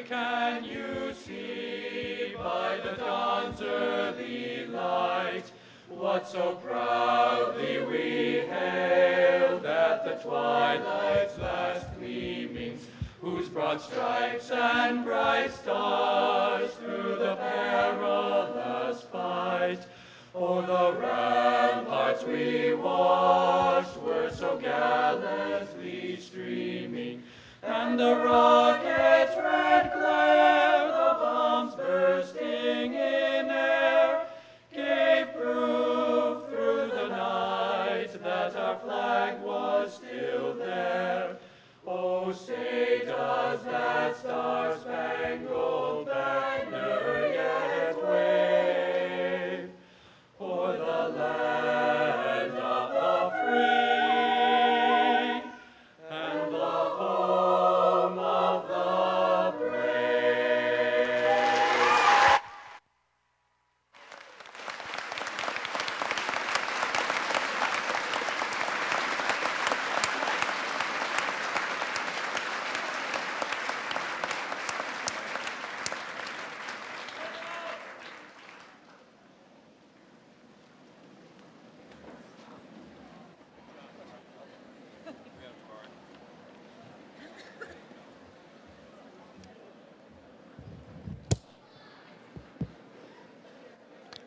can you see by the dawn's early light what so proudly we hailed at the twilight's last gleaming, whose broad stripes and bright stars through the perilous fight o'er the ramparts we watched were so gallantly streaming, and the rocket's red glare, the bombs bursting in air, gave proof through the night that our flag was still there. Oh, say does that star-spangled banner yet wave o'er the land of the free and the home of the brave?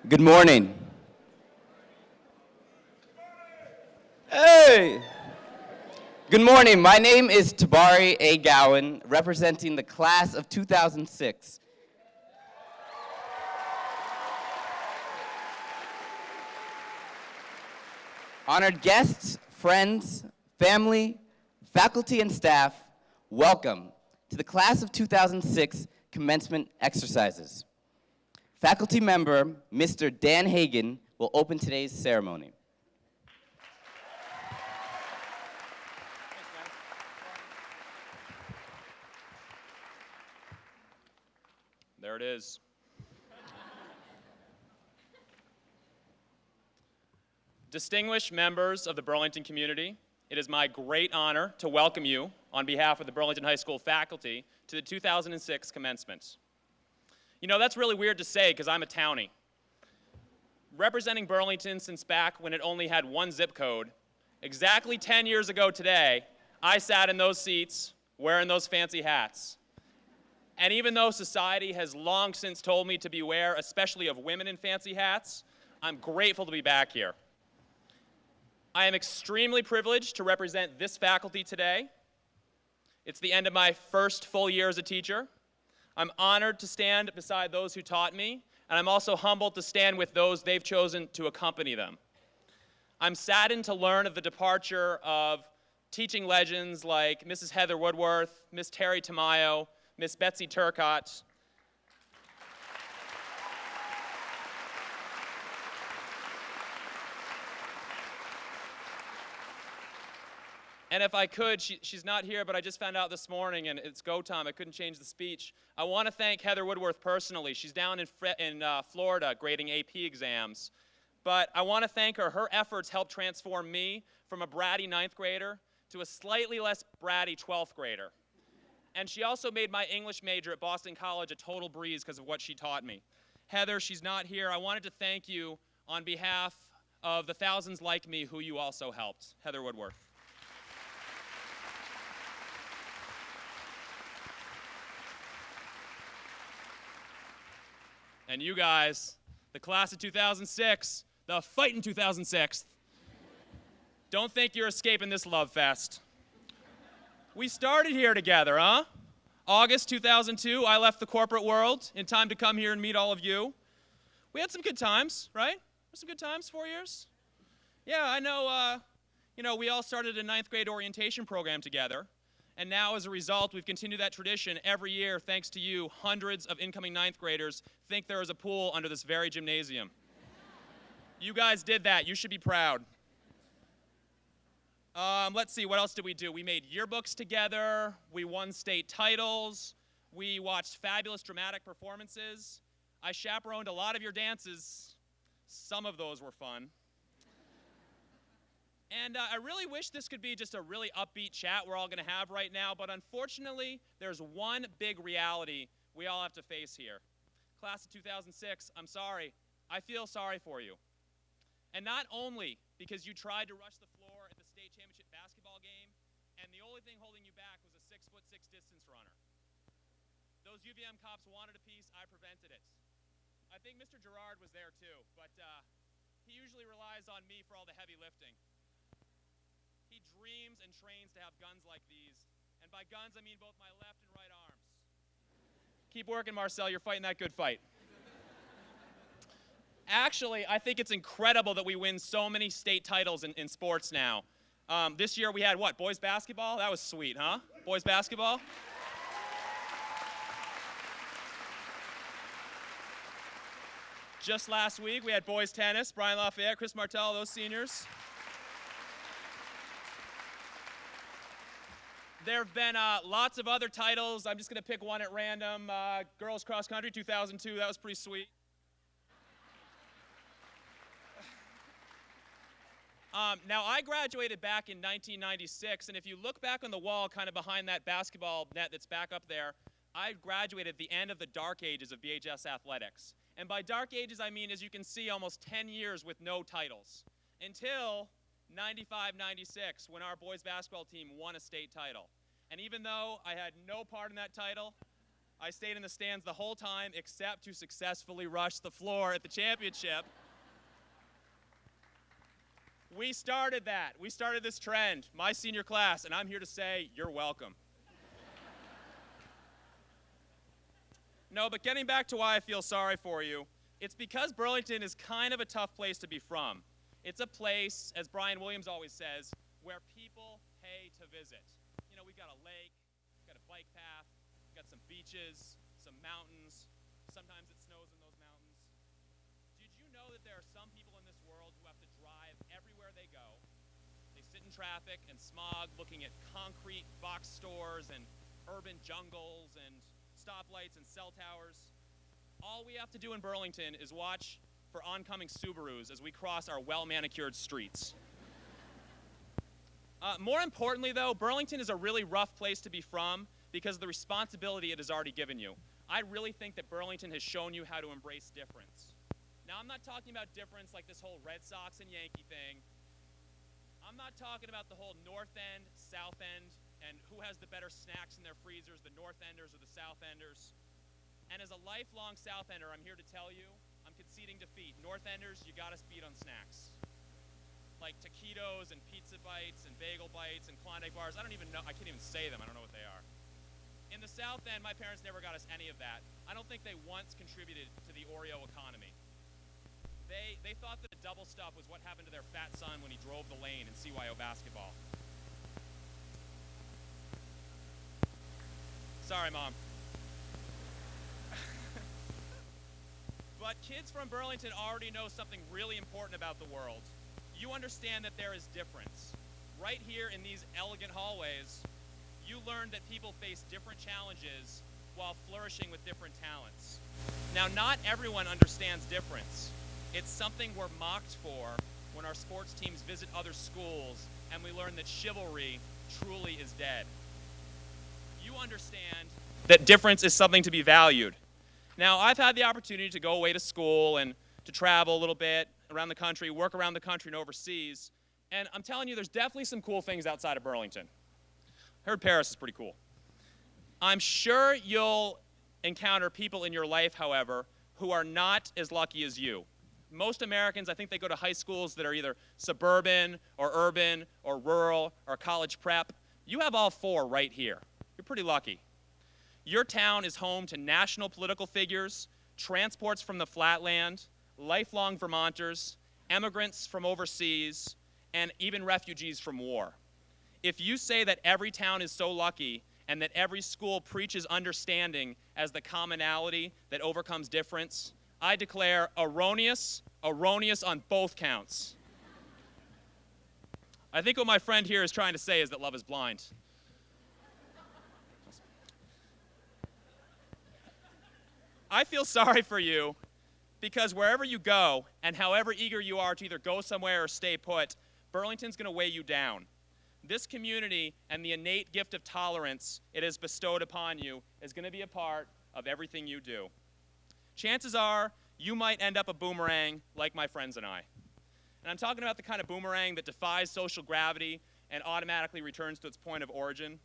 Good morning. Hey! Good morning. My name is Tabari A. Gowan, representing the class of 2006. Honored guests, friends, family, faculty, and staff, welcome to the class of 2006 commencement exercises. Faculty member, Mr. Dan Hagan, will open today's ceremony. There it is. Distinguished members of the Burlington community, it is my great honor to welcome you on behalf of the Burlington High School faculty to the 2006 commencement. You know, that's really weird to say because I'm a townie. Representing Burlington since back when it only had one zip code, exactly 10 years ago today, I sat in those seats wearing those fancy hats. And even though society has long since told me to beware, especially of women in fancy hats, I'm grateful to be back here. I am extremely privileged to represent this faculty today. It's the end of my first full year as a teacher. I'm honored to stand beside those who taught me, and I'm also humbled to stand with those they've chosen to accompany them. I'm saddened to learn of the departure of teaching legends like Mrs. Heather Woodworth, Miss Terry Tamayo, Miss Betsy Turcott. And if I could, she's not here, but I just found out this morning, and it's go time. I couldn't change the speech. I want to thank Heather Woodworth personally. She's down in Florida grading AP exams. But I want to thank her. Her efforts helped transform me from a bratty 9th grader to a slightly less bratty 12th grader. And she also made my English major at Boston College a total breeze because of what she taught me. Heather, she's not here. I wanted to thank you on behalf of the thousands like me who you also helped. Heather Woodworth. And you guys, the class of 2006, the fightin' 2006. Don't think you're escaping this love fest. We started here together, huh? August 2002, I left the corporate world in time to come here and meet all of you. We had some good times, right? Some good times, 4 years? Yeah, I know, we all started a 9th grade orientation program together. And now, as a result, we've continued that tradition every year, thanks to you. Hundreds of incoming 9th graders think there is a pool under this very gymnasium. You guys did that. You should be proud. Let's see, what else did we do? We made yearbooks together. We won state titles. We watched fabulous dramatic performances. I chaperoned a lot of your dances. Some of those were fun. And I really wish this could be just a really upbeat chat we're all going to have right now, but unfortunately, there's one big reality we all have to face here. Class of 2006, I'm sorry. I feel sorry for you. And not only because you tried to rush the floor at the state championship basketball game, and the only thing holding you back was a 6'6" distance runner. Those UVM cops wanted a piece, I prevented it. I think Mr. Gerard was there too, but he usually relies on me for all the heavy lifting. He dreams and trains to have guns like these, and by guns I mean both my left and right arms. Keep working, Marcel, you're fighting that good fight. Actually, I think it's incredible that we win so many state titles in sports now. This year we had what, boys basketball? That was sweet, huh? Boys basketball? Just last week we had boys tennis, Brian Lafayette, Chris Martell, those seniors. There have been lots of other titles. I'm just going to pick one at random. Girls cross country, 2002, that was pretty sweet. Now, I graduated back in 1996, and if you look back on the wall kind of behind that basketball net that's back up there, I graduated at the end of the dark ages of BHS athletics. And by dark ages, I mean, as you can see, almost 10 years with no titles. Until 95-96, when our boys basketball team won a state title. And even though I had no part in that title, I stayed in the stands the whole time except to successfully rush the floor at the championship. We started that. We started this trend, my senior class, and I'm here to say you're welcome. No, but getting back to why I feel sorry for you, it's because Burlington is kind of a tough place to be from. It's a place, as Brian Williams always says, where people pay to visit. You know, we've got a lake, we've got a bike path, we've got some beaches, some mountains. Sometimes it snows in those mountains. Did you know that there are some people in this world who have to drive everywhere they go? They sit in traffic and smog looking at concrete box stores and urban jungles and stoplights and cell towers. All we have to do in Burlington is watch for oncoming Subarus as we cross our well-manicured streets. More importantly, though, Burlington is a really rough place to be from because of the responsibility it has already given you. I really think that Burlington has shown you how to embrace difference. Now, I'm not talking about difference like this whole Red Sox and Yankee thing. I'm not talking about the whole North End, South End, and who has the better snacks in their freezers, the North Enders or the South Enders. And as a lifelong South Ender, I'm here to tell you, I'm conceding defeat. North Enders, you got us beat on snacks. Like taquitos and pizza bites and bagel bites and Klondike bars. I don't even know, I can't even say them, I don't know what they are. In the South End, my parents never got us any of that. I don't think they once contributed to the Oreo economy. They thought that the double stuff was what happened to their fat son when he drove the lane in CYO basketball. Sorry, Mom. But kids from Burlington already know something really important about the world. You understand that there is difference. Right here in these elegant hallways, you learn that people face different challenges while flourishing with different talents. Now, not everyone understands difference. It's something we're mocked for when our sports teams visit other schools and we learn that chivalry truly is dead. You understand that difference is something to be valued. Now, I've had the opportunity to go away to school and to travel a little bit around the country, work around the country and overseas, and I'm telling you, there's definitely some cool things outside of Burlington. I heard Paris is pretty cool. I'm sure you'll encounter people in your life, however, who are not as lucky as you. Most Americans, I think they go to high schools that are either suburban or urban or rural or college prep. You have all four right here. You're pretty lucky. Your town is home to national political figures, transports from the flatland, lifelong Vermonters, immigrants from overseas, and even refugees from war. If you say that every town is so lucky and that every school preaches understanding as the commonality that overcomes difference, I declare erroneous on both counts. I think what my friend here is trying to say is that love is blind. I feel sorry for you because wherever you go and however eager you are to either go somewhere or stay put, Burlington's going to weigh you down. This community and the innate gift of tolerance it has bestowed upon you is going to be a part of everything you do. Chances are you might end up a boomerang like my friends and I. And I'm talking about the kind of boomerang that defies social gravity and automatically returns to its point of origin.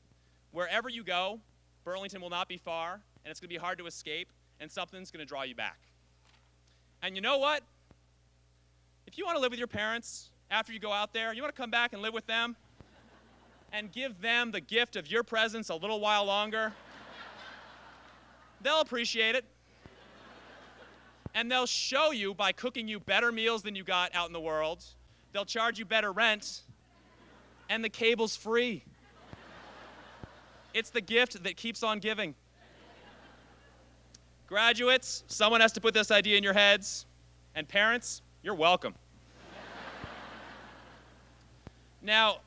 Wherever you go, Burlington will not be far, and it's going to be hard to escape, and something's going to draw you back. And you know what? If you want to live with your parents after you go out there, you want to come back and live with them and give them the gift of your presence a little while longer, they'll appreciate it. And they'll show you by cooking you better meals than you got out in the world. They'll charge you better rent, and the cable's free. It's the gift that keeps on giving. Graduates, someone has to put this idea in your heads, and parents, you're welcome. Now,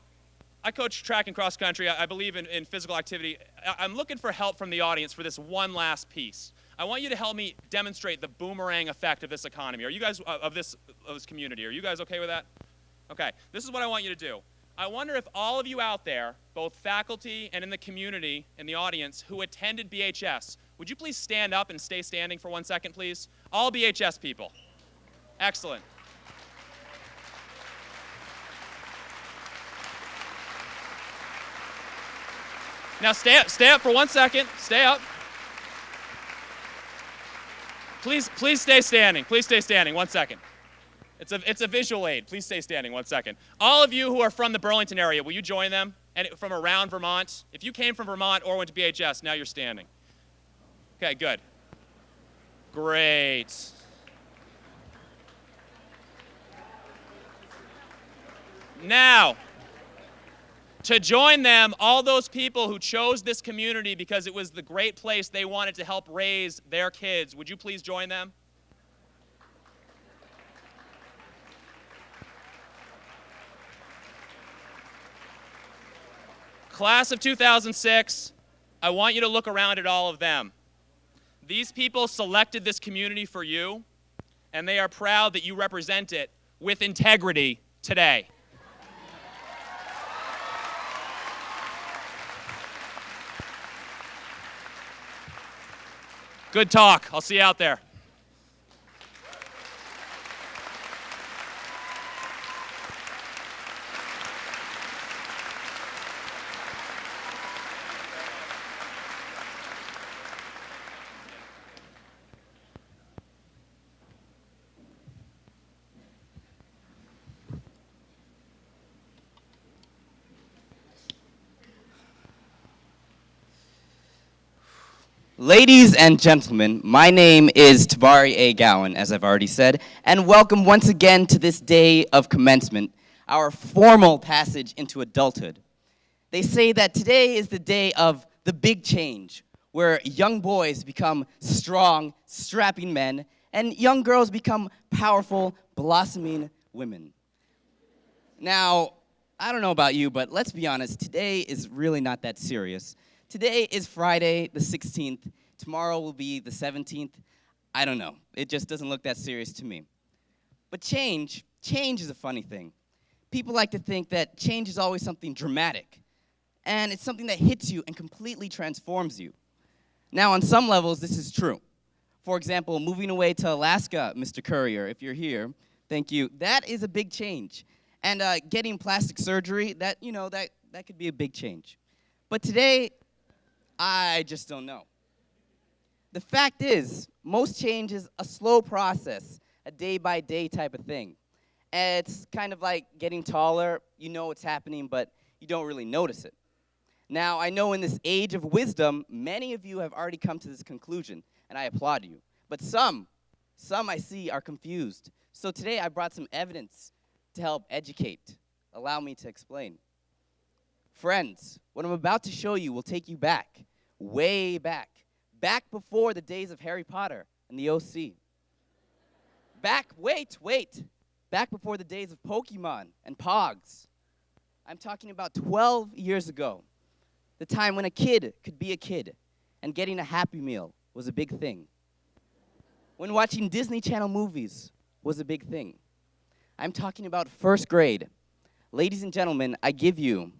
I coach track and cross country. I believe in physical activity. I'm looking for help from the audience for this one last piece. I want you to help me demonstrate the boomerang effect of this economy. Are you guys, of this community, are you guys okay with that? Okay, this is what I want you to do. I wonder if all of you out there, both faculty and in the community, in the audience, who attended BHS, would you please stand up and stay standing for 1 second, please? All BHS people. Excellent. Now stay up for 1 second. Stay up. Please stay standing. Please stay standing. 1 second. It's a visual aid. Please stay standing 1 second. All of you who are from the Burlington area, will you join them? And from around Vermont? If you came from Vermont or went to BHS, now you're standing. Okay, good. Great. Now, to join them, all those people who chose this community because it was the great place they wanted to help raise their kids, would you please join them? Class of 2006, I want you to look around at all of them. These people selected this community for you, and they are proud that you represent it with integrity today. Good talk. I'll see you out there. Ladies and gentlemen, my name is Tabari A. Gowan, as I've already said, and welcome once again to this day of commencement, our formal passage into adulthood. They say that today is the day of the big change, where young boys become strong, strapping men, and young girls become powerful, blossoming women. Now, I don't know about you, but let's be honest, today is really not that serious. Today is Friday the 16th. Tomorrow will be the 17th. I don't know. It just doesn't look that serious to me. But change is a funny thing. People like to think that change is always something dramatic, and it's something that hits you and completely transforms you. Now, on some levels, this is true. For example, moving away to Alaska, Mr. Courier, if you're here, thank you. That is a big change. And getting plastic surgery, that could be a big change. But today, I just don't know. The fact is, most change is a slow process, a day-by-day type of thing. And it's kind of like getting taller. You know what's happening, but you don't really notice it. Now, I know in this age of wisdom, many of you have already come to this conclusion, and I applaud you. But some I see are confused. So today I brought some evidence to help educate. Allow me to explain. Friends, what I'm about to show you will take you back, way back before the days of Harry Potter and the OC. Back before the days of Pokemon and Pogs. I'm talking about 12 years ago, the time when a kid could be a kid and getting a Happy Meal was a big thing. When watching Disney Channel movies was a big thing. I'm talking about first grade. Ladies and gentlemen, I give you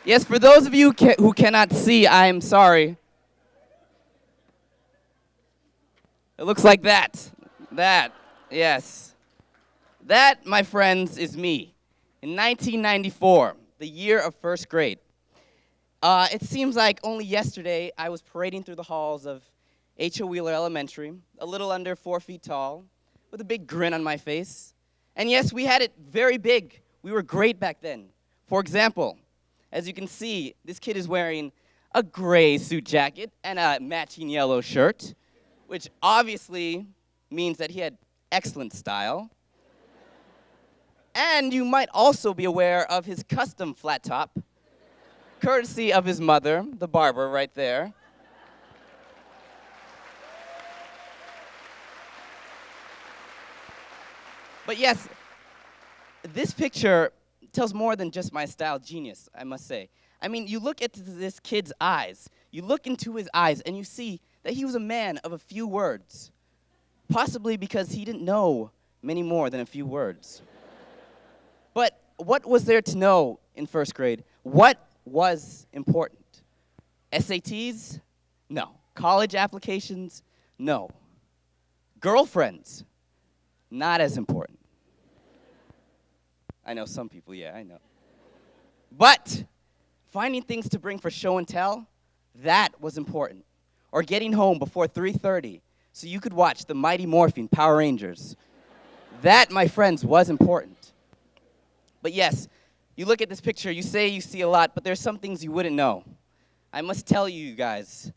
Yes, for those of you who cannot see, I am sorry. It looks like that. That, yes. That, my friends, is me. In 1994, the year of first grade. It seems like only yesterday I was parading through the halls of H.O. Wheeler Elementary, a little under 4 feet tall, with a big grin on my face. And yes, we had it very big. We were great back then. For example, as you can see, this kid is wearing a gray suit jacket and a matching yellow shirt, which obviously means that he had excellent style. And you might also be aware of his custom flat top, courtesy of his mother, the barber right there. But yes, this picture tells more than just my style genius, I must say. I mean, you look at this kid's eyes, you look into his eyes, and you see that he was a man of a few words, possibly because he didn't know many more than a few words. But what was there to know in first grade? What was important? SATs? No. College applications? No. Girlfriends? Not as important. I know some people, yeah, I know. But finding things to bring for show and tell, that was important. Or getting home before 3:30 so you could watch the Mighty Morphin Power Rangers. That, my friends, was important. But yes, you look at this picture, you say you see a lot, but there's some things you wouldn't know. I must tell you guys,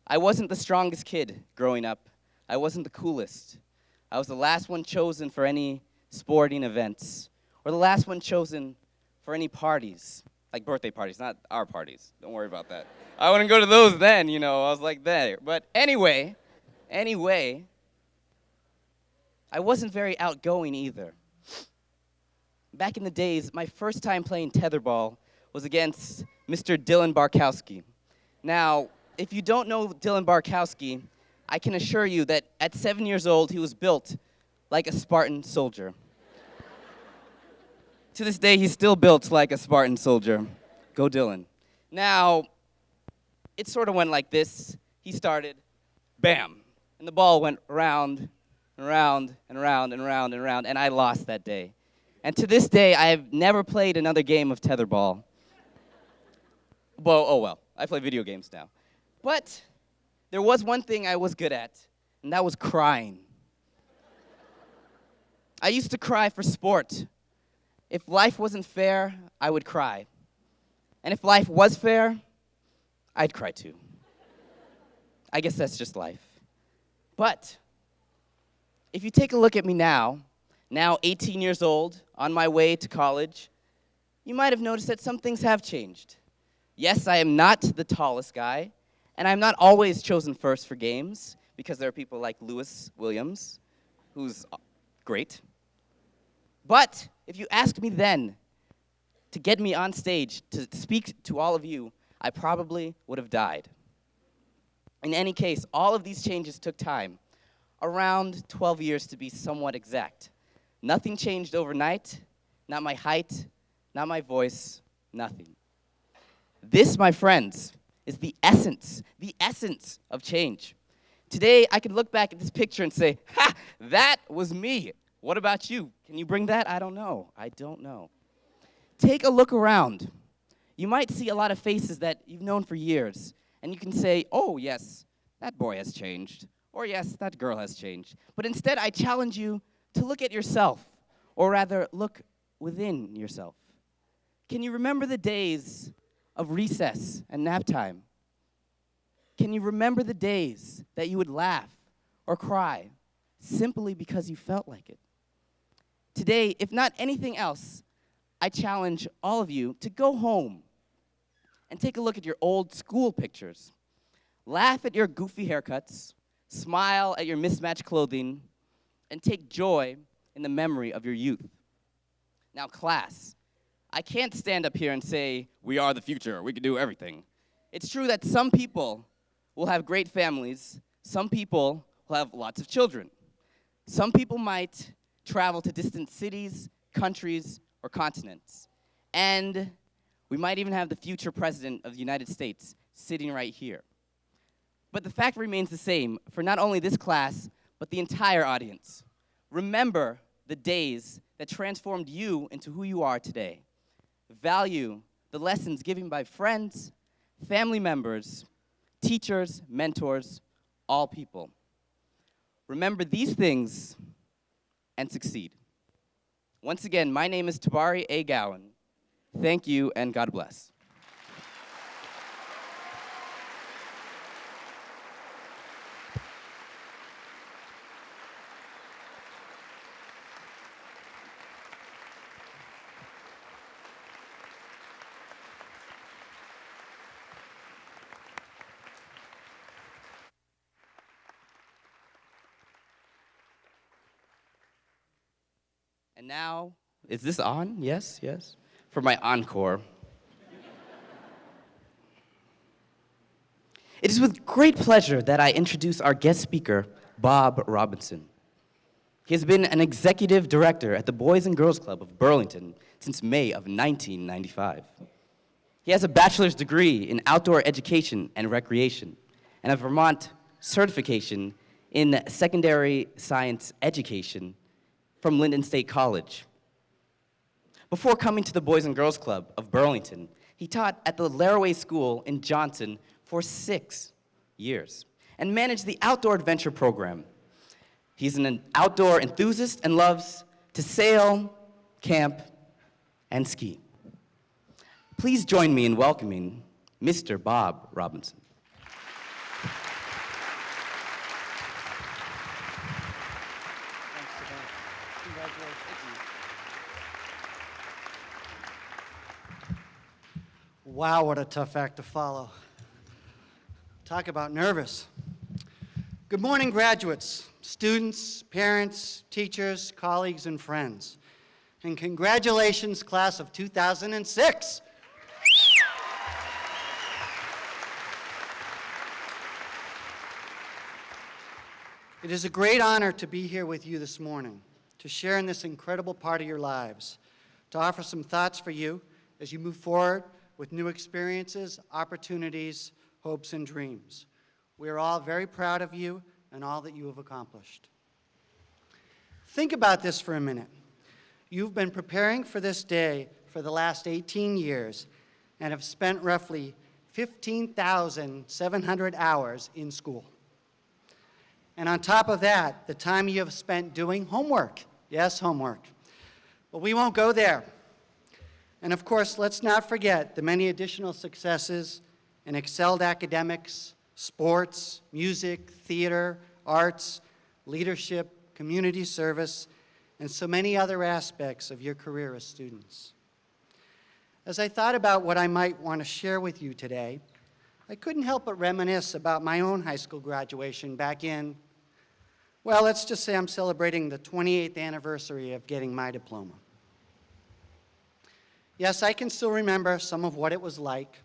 I wasn't the strongest kid growing up. I wasn't the coolest. I was the last one chosen for any sporting events, or the last one chosen for any parties, like birthday parties, not our parties. Don't worry about that. I wouldn't go to those then, you know, I was like there. But anyway, I wasn't very outgoing either. Back in the days, my first time playing tetherball was against Mr. Dylan Barkowski. Now, if you don't know Dylan Barkowski, I can assure you that at 7 years old, he was built like a Spartan soldier. To this day, he's still built like a Spartan soldier. Go Dylan. Now, it sort of went like this. He started, bam, and the ball went round and round and round and round and round, and I lost that day. And to this day, I have never played another game of tetherball. Well, I play video games now. But there was one thing I was good at, and that was crying. I used to cry for sport. If life wasn't fair, I would cry. And if life was fair, I'd cry too. I guess that's just life. But if you take a look at me now 18 years old, on my way to college, you might have noticed that some things have changed. Yes, I am not the tallest guy, and I'm not always chosen first for games, because there are people like Lewis Williams, who's great. But if you asked me then to get me on stage to speak to all of you, I probably would have died. In any case, all of these changes took time, around 12 years to be somewhat exact. Nothing changed overnight, not my height, not my voice, nothing. This, my friends, is the essence of change. Today, I can look back at this picture and say, ha, that was me. What about you? Can you bring that? I don't know. Take a look around. You might see a lot of faces that you've known for years, and you can say, oh, yes, that boy has changed, or yes, that girl has changed. But instead, I challenge you to look at yourself, or rather, look within yourself. Can you remember the days of recess and nap time? Can you remember the days that you would laugh or cry simply because you felt like it? Today, if not anything else, I challenge all of you to go home and take a look at your old school pictures. Laugh at your goofy haircuts, smile at your mismatched clothing, and take joy in the memory of your youth. Now, class, I can't stand up here and say, we are the future, we can do everything. It's true that some people will have great families, some people will have lots of children. Some people might travel to distant cities, countries, or continents. And we might even have the future president of the United States sitting right here. But the fact remains the same for not only this class, but the entire audience. Remember the days that transformed you into who you are today. Value the lessons given by friends, family members, teachers, mentors, all people. Remember these things and succeed. Once again, my name is Tabari A. Gowan. Thank you and God bless. And now, is this on? Yes, yes. For my encore. It is with great pleasure that I introduce our guest speaker, Bob Robinson. He has been an executive director at the Boys and Girls Club of Burlington since May of 1995. He has a bachelor's degree in outdoor education and recreation and a Vermont certification in secondary science education from Lyndon State College. Before coming to the Boys and Girls Club of Burlington, he taught at the Laraway School in Johnson for 6 years and managed the Outdoor Adventure Program. He's an outdoor enthusiast and loves to sail, camp, and ski. Please join me in welcoming Mr. Bob Robinson. Wow, what a tough act to follow. Talk about nervous. Good morning, graduates, students, parents, teachers, colleagues, and friends. And congratulations, class of 2006. It is a great honor to be here with you this morning, to share in this incredible part of your lives, to offer some thoughts for you as you move forward with new experiences, opportunities, hopes, and dreams. We are all very proud of you and all that you have accomplished. Think about this for a minute. You've been preparing for this day for the last 18 years and have spent roughly 15,700 hours in school. And on top of that, the time you have spent doing homework. Yes, homework. But we won't go there. And of course, let's not forget the many additional successes in excelled academics, sports, music, theater, arts, leadership, community service, and so many other aspects of your career as students. As I thought about what I might want to share with you today, I couldn't help but reminisce about my own high school graduation back in, well, let's just say I'm celebrating the 28th anniversary of getting my diploma. Yes, I can still remember some of what it was like.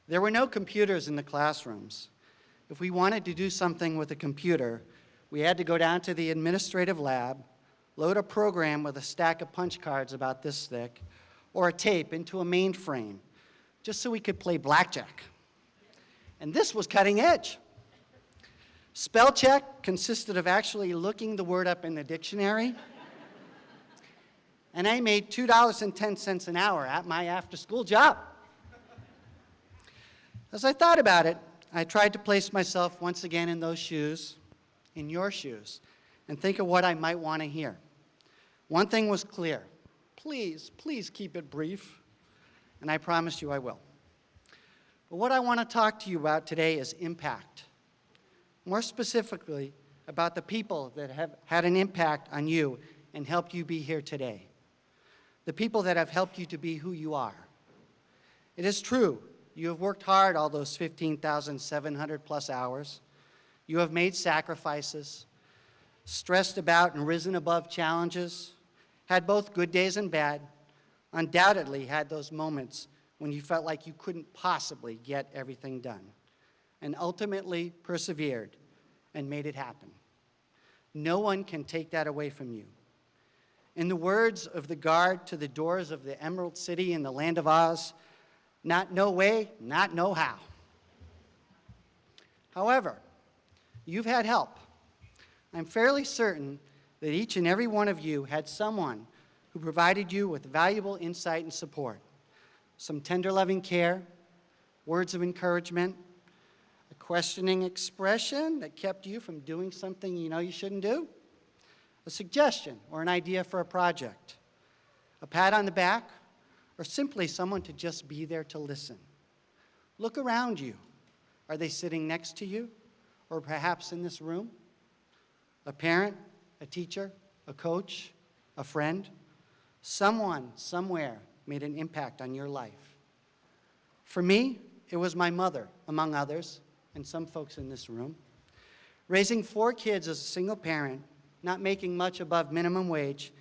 There were no computers in the classrooms. If we wanted to do something with a computer, we had to go down to the administrative lab, load a program with a stack of punch cards about this thick, or a tape into a mainframe, just so we could play blackjack. And this was cutting edge. Spell check consisted of actually looking the word up in the dictionary, and I made $2.10 an hour at my after-school job. As I thought about it, I tried to place myself once again in those shoes, in your shoes, and think of what I might want to hear. One thing was clear. Please, please keep it brief, and I promise you I will. But what I want to talk to you about today is impact. More specifically, about the people that have had an impact on you and helped you be here today. The people that have helped you to be who you are. It is true, you have worked hard all those 15,700 plus hours. You have made sacrifices, stressed about and risen above challenges, had both good days and bad, undoubtedly had those moments when you felt like you couldn't possibly get everything done, and ultimately persevered and made it happen. No one can take that away from you. In the words of the guard to the doors of the Emerald City in the Land of Oz, not no way, not no how. However, you've had help. I'm fairly certain that each and every one of you had someone who provided you with valuable insight and support, some tender loving care, words of encouragement, a questioning expression that kept you from doing something you know you shouldn't do, a suggestion or an idea for a project, a pat on the back, or simply someone to just be there to listen. Look around you. Are they sitting next to you, or perhaps in this room? A parent, a teacher, a coach, a friend? Someone, somewhere, made an impact on your life. For me, it was my mother, among others, and some folks in this room. Raising 4 kids as a single parent, not making much above minimum wage,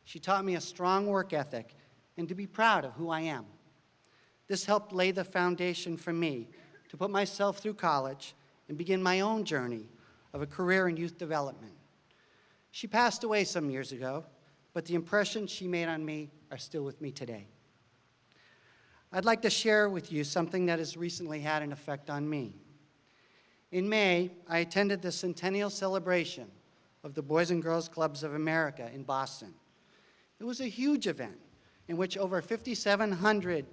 she taught me a strong work ethic and to be proud of who I am. This helped lay the foundation for me to put myself through college and begin my own journey of a career in youth development. She passed away some years ago, but the impressions she made on me are still with me today. I'd like to share with you something that has recently had an effect on me. In May, I attended the centennial celebration of the Boys and Girls Clubs of America in Boston. It was a huge event in which over 5,700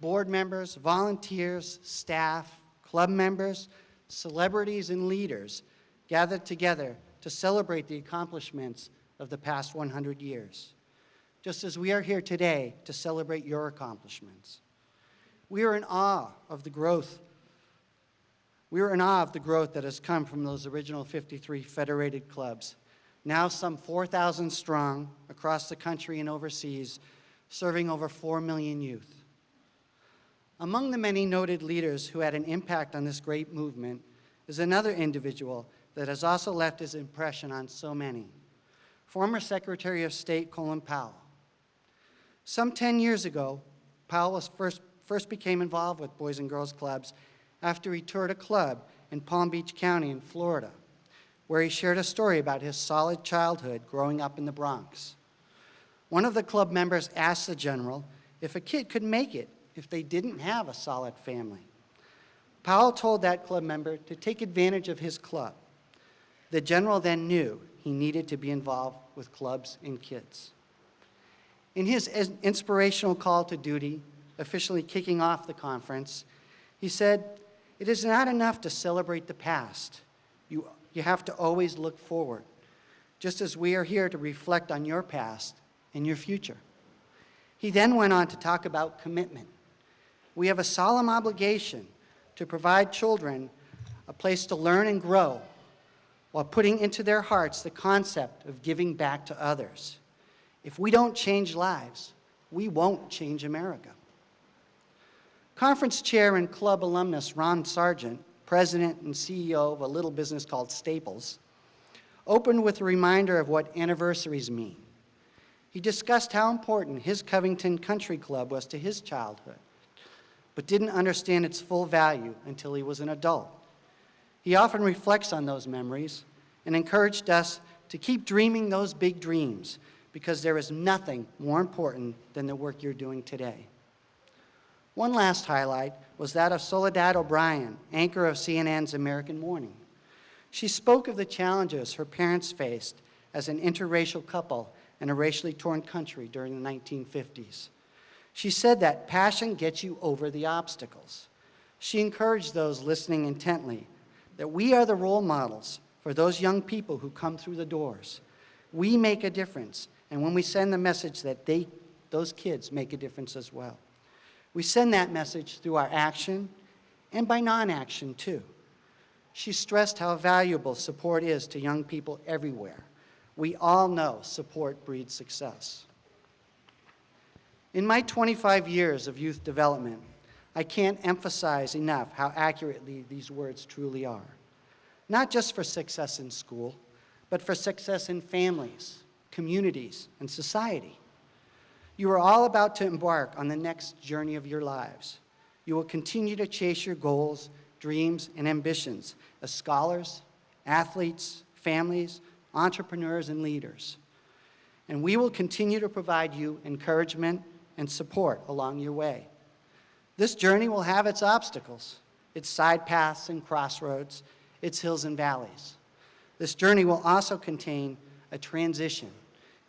board members, volunteers, staff, club members, celebrities, and leaders gathered together to celebrate the accomplishments of the past 100 years, just as we are here today to celebrate your accomplishments. We are in awe of the growth that has come from those original 53 federated clubs, now some 4,000 strong across the country and overseas, serving over 4 million youth. Among the many noted leaders who had an impact on this great movement is another individual that has also left his impression on so many, former Secretary of State Colin Powell. Some 10 years ago, Powell first became involved with Boys and Girls Clubs after he toured a club in Palm Beach County in Florida, where he shared a story about his solid childhood growing up in the Bronx. One of the club members asked the general if a kid could make it if they didn't have a solid family. Powell told that club member to take advantage of his club. The general then knew he needed to be involved with clubs and kids. In his inspirational call to duty, officially kicking off the conference, he said, "It is not enough to celebrate the past. You have to always look forward, just as we are here to reflect on your past and your future." He then went on to talk about commitment. We have a solemn obligation to provide children a place to learn and grow while putting into their hearts the concept of giving back to others. If we don't change lives, we won't change America. Conference chair and club alumnus Ron Sargent, president and CEO of a little business called Staples, opened with a reminder of what anniversaries mean. He discussed how important his Covington Country Club was to his childhood, but didn't understand its full value until he was an adult. He often reflects on those memories and encouraged us to keep dreaming those big dreams, because there is nothing more important than the work you're doing today. One last highlight was that of Soledad O'Brien, anchor of CNN's American Morning. She spoke of the challenges her parents faced as an interracial couple in a racially torn country during the 1950s. She said that passion gets you over the obstacles. She encouraged those listening intently that we are the role models for those young people who come through the doors. We make a difference, and when we send the message that those kids make a difference as well. We send that message through our action and by non-action too. She stressed how valuable support is to young people everywhere. We all know support breeds success. In my 25 years of youth development, I can't emphasize enough how accurately these words truly are. Not just for success in school, but for success in families, communities, and society. You are all about to embark on the next journey of your lives. You will continue to chase your goals, dreams, and ambitions as scholars, athletes, families, entrepreneurs, and leaders. And we will continue to provide you encouragement and support along your way. This journey will have its obstacles, its side paths and crossroads, its hills and valleys. This journey will also contain a transition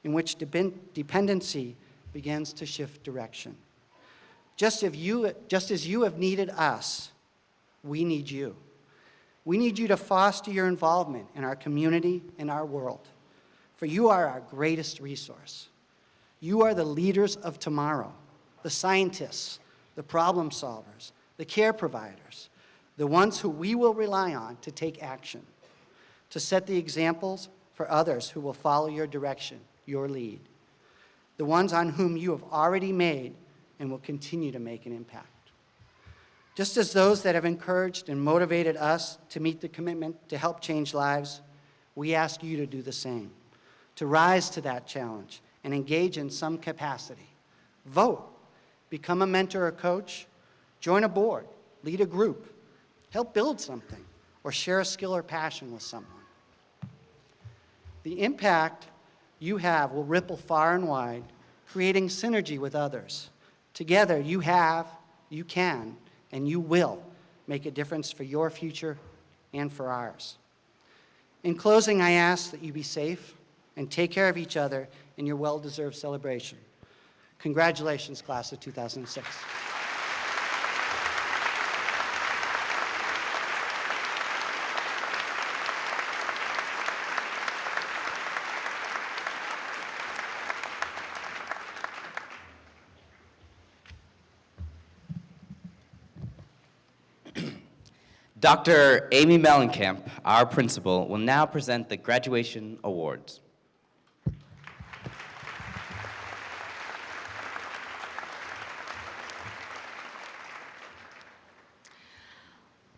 in which dependency begins to shift direction. Just as you have needed us, we need you. We need you to foster your involvement in our community and our world, for you are our greatest resource. You are the leaders of tomorrow, the scientists, the problem solvers, the care providers, the ones who we will rely on to take action, to set the examples for others who will follow your direction, your lead, the ones on whom you have already made and will continue to make an impact. Just as those that have encouraged and motivated us to meet the commitment to help change lives, we ask you to do the same, to rise to that challenge and engage in some capacity. Vote, become a mentor or coach, join a board, lead a group, help build something, or share a skill or passion with someone. The impact you have will ripple far and wide, creating synergy with others. Together, you have, you can, and you will make a difference for your future and for ours. In closing, I ask that you be safe and take care of each other in your well-deserved celebration. Congratulations, class of 2006. Dr. Amy Mellencamp, our principal, will now present the graduation awards.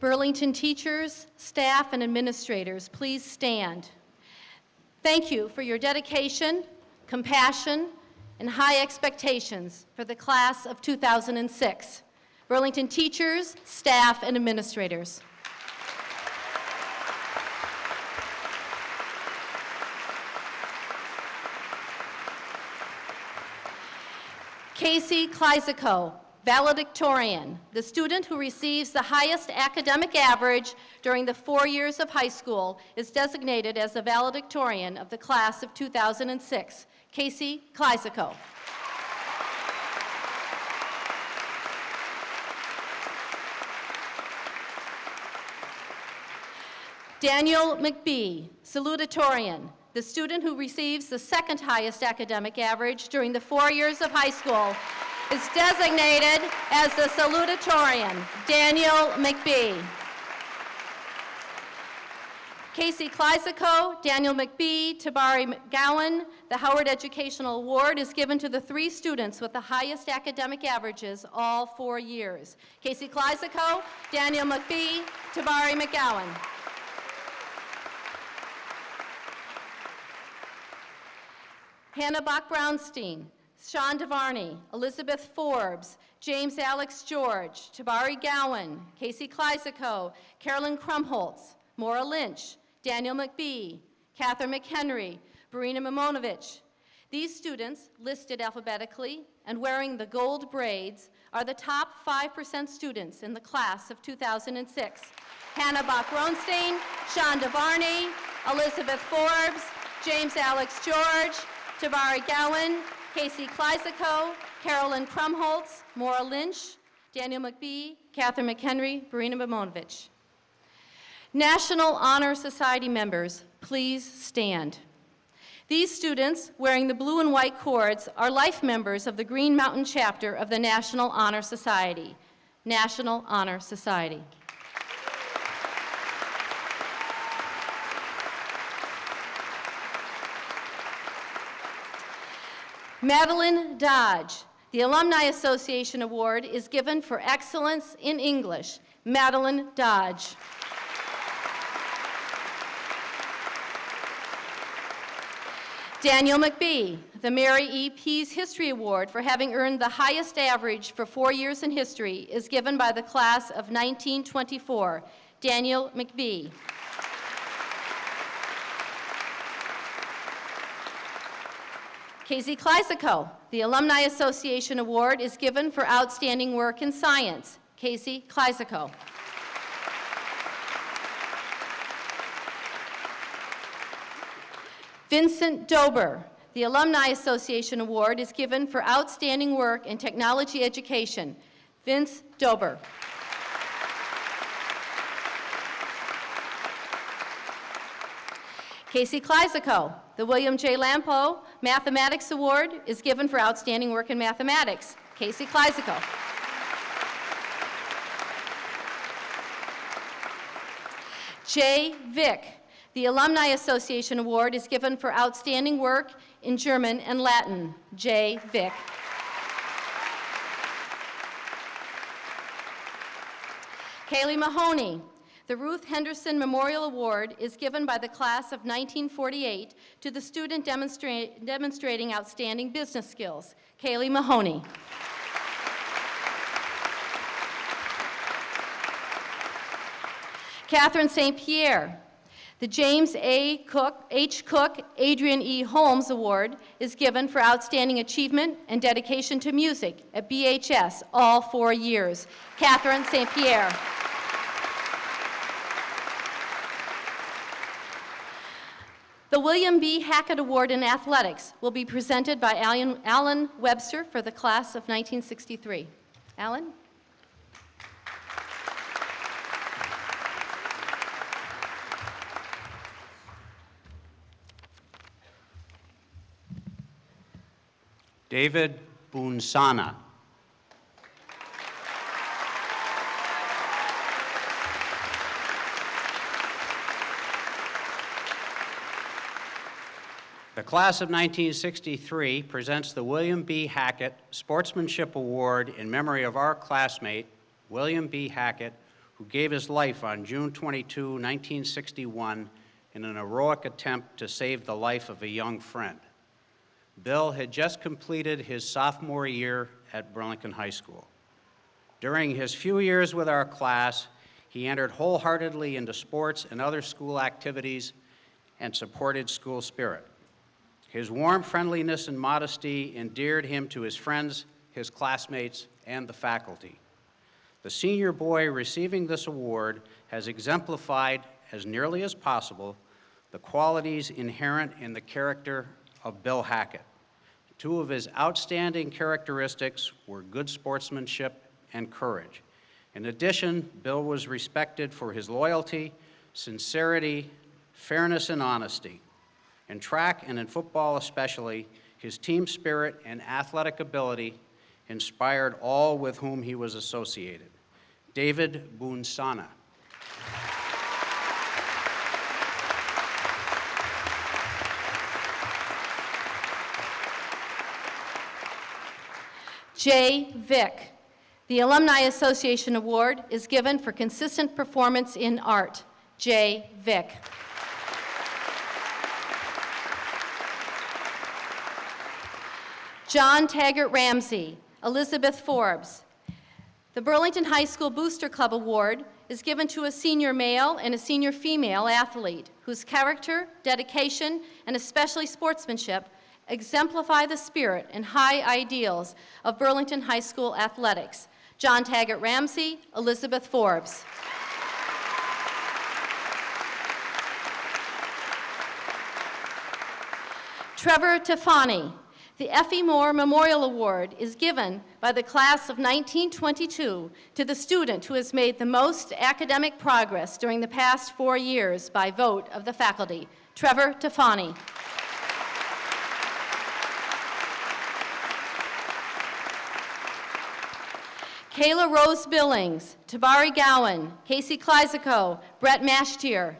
Burlington teachers, staff, and administrators, please stand. Thank you for your dedication, compassion, and high expectations for the class of 2006. Burlington teachers, staff, and administrators. Casey Kleisico, valedictorian, the student who receives the highest academic average during the 4 years of high school, is designated as the valedictorian of the class of 2006. Casey Kleisico. Daniel McBee, salutatorian, the student who receives the second highest academic average during the 4 years of high school, is designated as the salutatorian. Daniel McBee. Casey Kleisico, Daniel McBee, Tabari McGowan. The Howard Educational Award is given to the 3 students with the highest academic averages all 4 years. Casey Kleisico, Daniel McBee, Tabari McGowan. Hannah Bach-Brownstein, Sean DeVarney, Elizabeth Forbes, James Alex George, Tabari Gowan, Casey Kleisico, Carolyn Krumholtz, Maura Lynch, Daniel McBee, Catherine McHenry, Barina Mimonovich. These students, listed alphabetically and wearing the gold braids, are the top 5% students in the class of 2006. Hannah Bach-Brownstein, Sean DeVarney, Elizabeth Forbes, James Alex George, Tabari Gowan, Casey Kleisico, Carolyn Krumholtz, Maura Lynch, Daniel McBee, Catherine McHenry, Barina Mimonovich. National Honor Society members, please stand. These students, wearing the blue and white cords, are life members of the Green Mountain chapter of the National Honor Society. National Honor Society. Madeline Dodge. The Alumni Association Award is given for excellence in English. Madeline Dodge. Daniel McBee, the Mary E. Pease History Award for having earned the highest average for 4 years in history is given by the class of 1924. Daniel McBee. Casey Kleisico, the Alumni Association Award is given for outstanding work in science. Casey Kleisico. Vincent Dober, the Alumni Association Award is given for outstanding work in technology education. Vince Dober. Casey Kleisico, the William J. Lampo Mathematics Award is given for outstanding work in mathematics. Casey Kleisico. Jay Vick, the Alumni Association Award is given for outstanding work in German and Latin. Jay Vick. Kaylee Mahoney, the Ruth Henderson Memorial Award is given by the class of 1948 to the student demonstrating outstanding business skills. Kaylee Mahoney. Catherine St. Pierre, the James A. H. Cook Adrian E. Holmes Award is given for outstanding achievement and dedication to music at BHS all 4 years. Catherine St. Pierre. The William B. Hackett Award in Athletics will be presented by Alan Webster for the class of 1963. Alan? David Bunsana. The class of 1963 presents the William B. Hackett Sportsmanship Award in memory of our classmate, William B. Hackett, who gave his life on June 22, 1961, in an heroic attempt to save the life of a young friend. Bill had just completed his sophomore year at Burlington High School. During his few years with our class, he entered wholeheartedly into sports and other school activities and supported school spirit. His warm friendliness and modesty endeared him to his friends, his classmates, and the faculty. The senior boy receiving this award has exemplified, as nearly as possible, the qualities inherent in the character of Bill Hackett. Two of his outstanding characteristics were good sportsmanship and courage. In addition, Bill was respected for his loyalty, sincerity, fairness, and honesty. In track and in football especially, his team spirit and athletic ability inspired all with whom he was associated. David Bunsana. Jay Vick. The Alumni Association Award is given for consistent performance in art. Jay Vick. John Taggart Ramsey, Elizabeth Forbes. The Burlington High School Booster Club Award is given to a senior male and a senior female athlete whose character, dedication, and especially sportsmanship exemplify the spirit and high ideals of Burlington High School athletics. John Taggart Ramsey, Elizabeth Forbes. Trevor Tefani. The Effie Moore Memorial Award is given by the class of 1922 to the student who has made the most academic progress during the past 4 years by vote of the faculty. Trevor Tefani. Kayla Rose Billings, Tabari Gowan, Casey Kleisico, Brett Mashtier.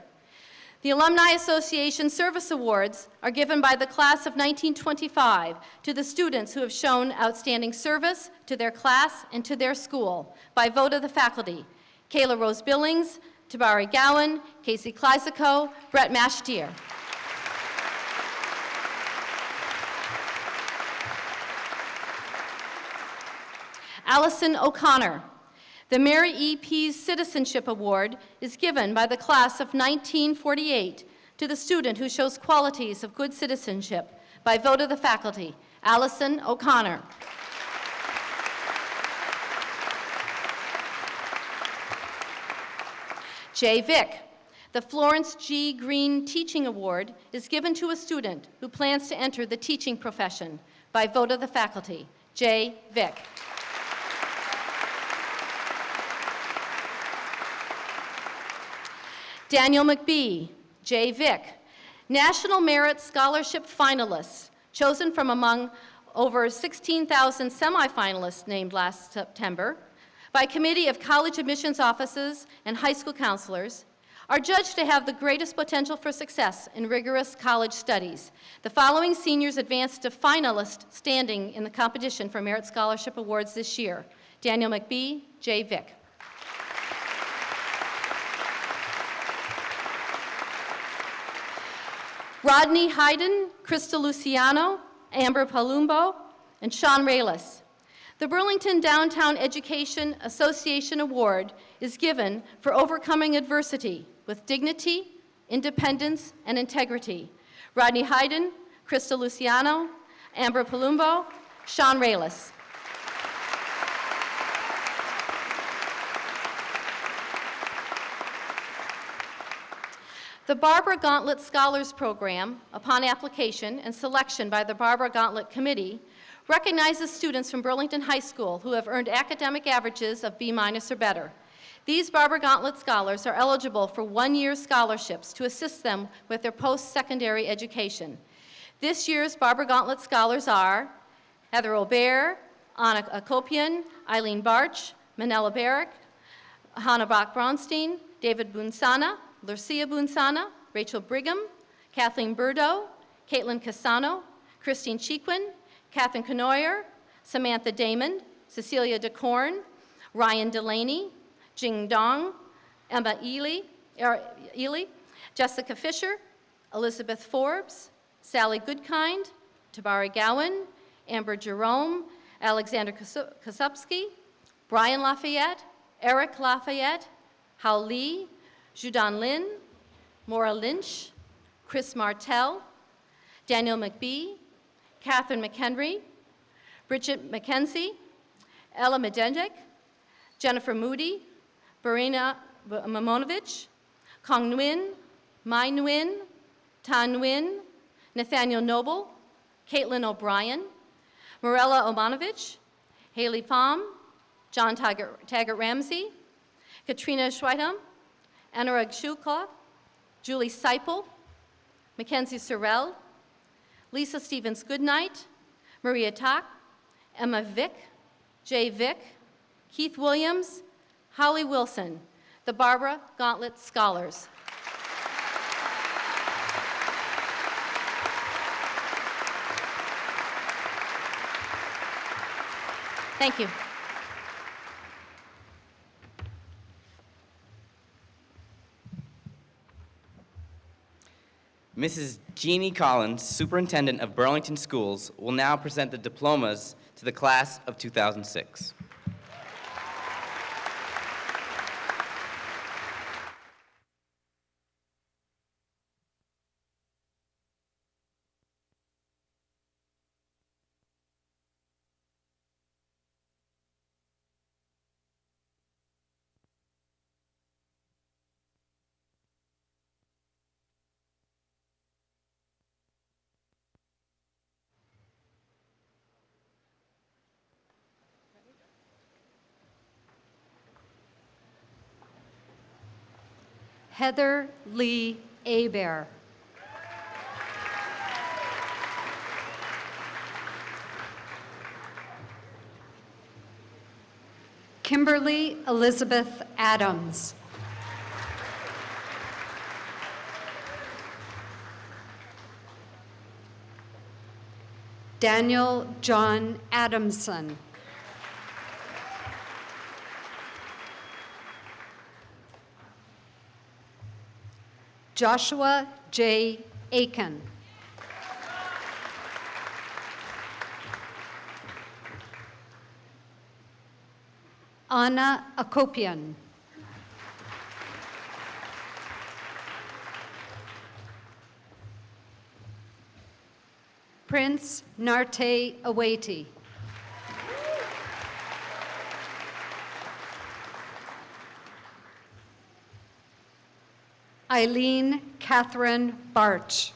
The Alumni Association Service Awards are given by the class of 1925 to the students who have shown outstanding service to their class and to their school by vote of the faculty. Kayla Rose Billings, Tabari Gowan, Casey Kleisico, Brett Mashtier. Allison O'Connor. The Mary E. Pease Citizenship Award is given by the class of 1948 to the student who shows qualities of good citizenship by vote of the faculty, Allison O'Connor. Jay Vick. The Florence G. Green Teaching Award is given to a student who plans to enter the teaching profession by vote of the faculty, Jay Vick. Daniel McBee, Jay Vick, National Merit Scholarship finalists, chosen from among over 16,000 semifinalists named last September by a committee of college admissions offices and high school counselors, are judged to have the greatest potential for success in rigorous college studies. The following seniors advanced to finalist standing in the competition for Merit Scholarship Awards this year: Daniel McBee, Jay Vick. Rodney Hayden, Krista Luciano, Amber Palumbo, and Sean Raylis. The Burlington Downtown Education Association Award is given for overcoming adversity with dignity, independence, and integrity. Rodney Hayden, Krista Luciano, Amber Palumbo, Sean Raylis. The Barbara Gauntlet Scholars Program, upon application and selection by the Barbara Gauntlet Committee, recognizes students from Burlington High School who have earned academic averages of B- or better. These Barbara Gauntlet scholars are eligible for one-year scholarships to assist them with their post-secondary education. This year's Barbara Gauntlet scholars are Heather Aubert, Anna Akopian, Eileen Barch, Manella Barrick, Hannah Bach-Braunstein, David Bunsana, Lucia Bunsana, Rachel Brigham, Kathleen Burdo, Caitlin Casano, Christine Chequin, Catherine Canoyer, Samantha Damon, Cecilia DeCorn, Ryan Delaney, Jing Dong, Emma Ely, Jessica Fisher, Elizabeth Forbes, Sally Goodkind, Tabari Gowan, Amber Jerome, Alexander Kosupski, Brian Lafayette, Eric Lafayette, Hao Lee, Judan Lin, Maura Lynch, Chris Martell, Daniel McBee, Catherine McHenry, Bridget McKenzie, Ella Medendek, Jennifer Moody, Barina Mamonovich, Kong Nguyen, Mai Nguyen, Tan Nguyen, Nathaniel Noble, Caitlin O'Brien, Morella Omanovich, Haley Pham, John Taggart Ramsey, Katrina Schweitham, Anurag Shukla, Julie Seipel, Mackenzie Sorrell, Lisa Stevens Goodnight, Maria Tak, Emma Vick, Jay Vick, Keith Williams, Holly Wilson, the Barbara Gauntlet Scholars. Thank you. Mrs. Jeannie Collins, Superintendent of Burlington Schools, will now present the diplomas to the class of 2006. Heather Lee Abear. Kimberly Elizabeth Adams. Daniel John Adamson. Joshua J. Aiken. Anna Akopian. Prince Narte Aweti. Eileen Catherine Barch.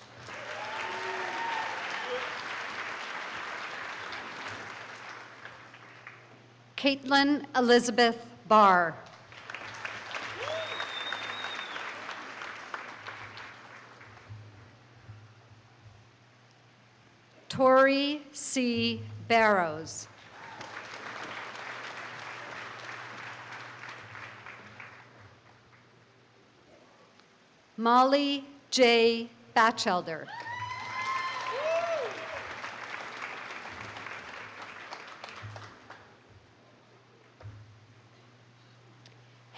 Caitlin Elizabeth Barr. Tori C. Barrows. Molly J. Batchelder.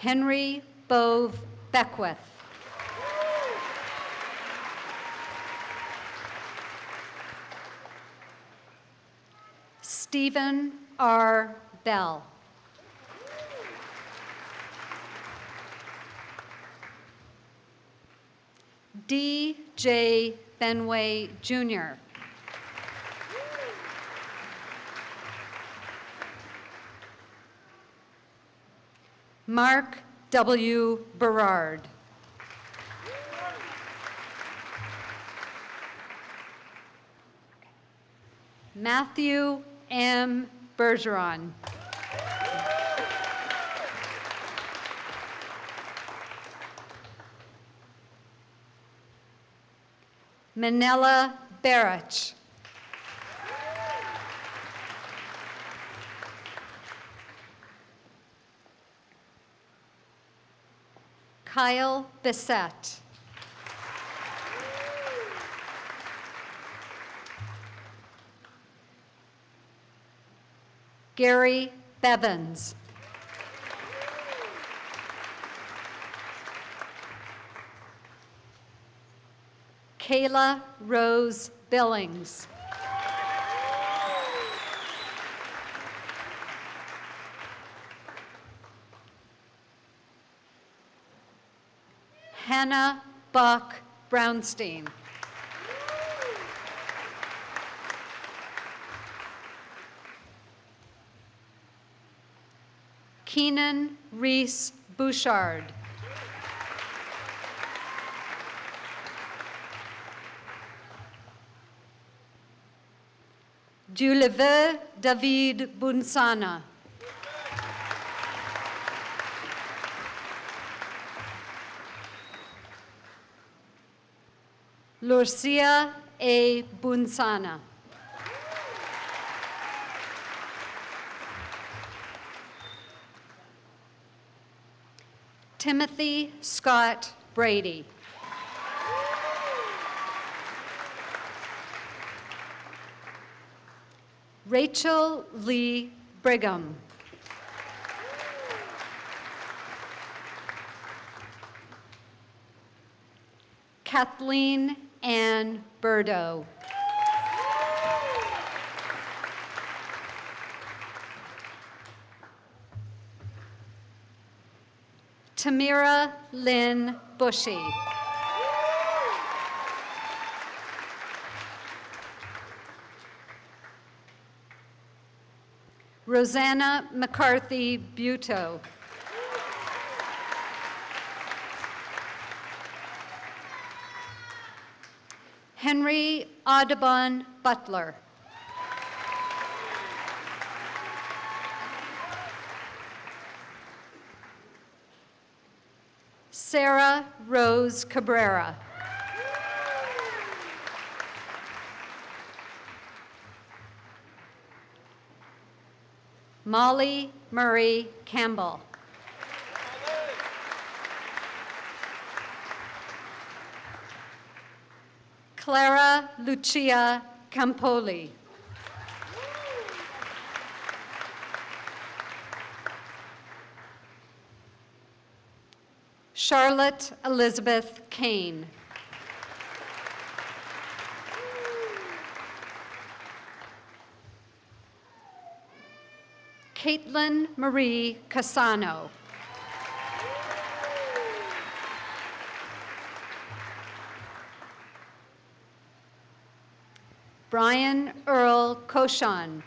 Henry Bove Beckwith. Stephen R. Bell. D. J. Benway, Jr. Mark W. Berard. Matthew M. Bergeron. Manella Barrett. Kyle Bissett. Gary Bevins. Kayla Rose Billings. Hannah Buck Brownstein. Keenan Reese Bouchard. Julever David Bunsana. Lucia A. Bunsana. Timothy Scott Brady. Rachel Lee Brigham. Kathleen Ann Burdo. Tamira Lynn Bushy. Rosanna McCarthy Buto. Henry Audubon Butler. Sarah Rose Cabrera. Molly Murray Campbell. Clara Lucia Campoli. Charlotte Elizabeth Kane. Caitlin Marie Casano. Brian Earl Koshan.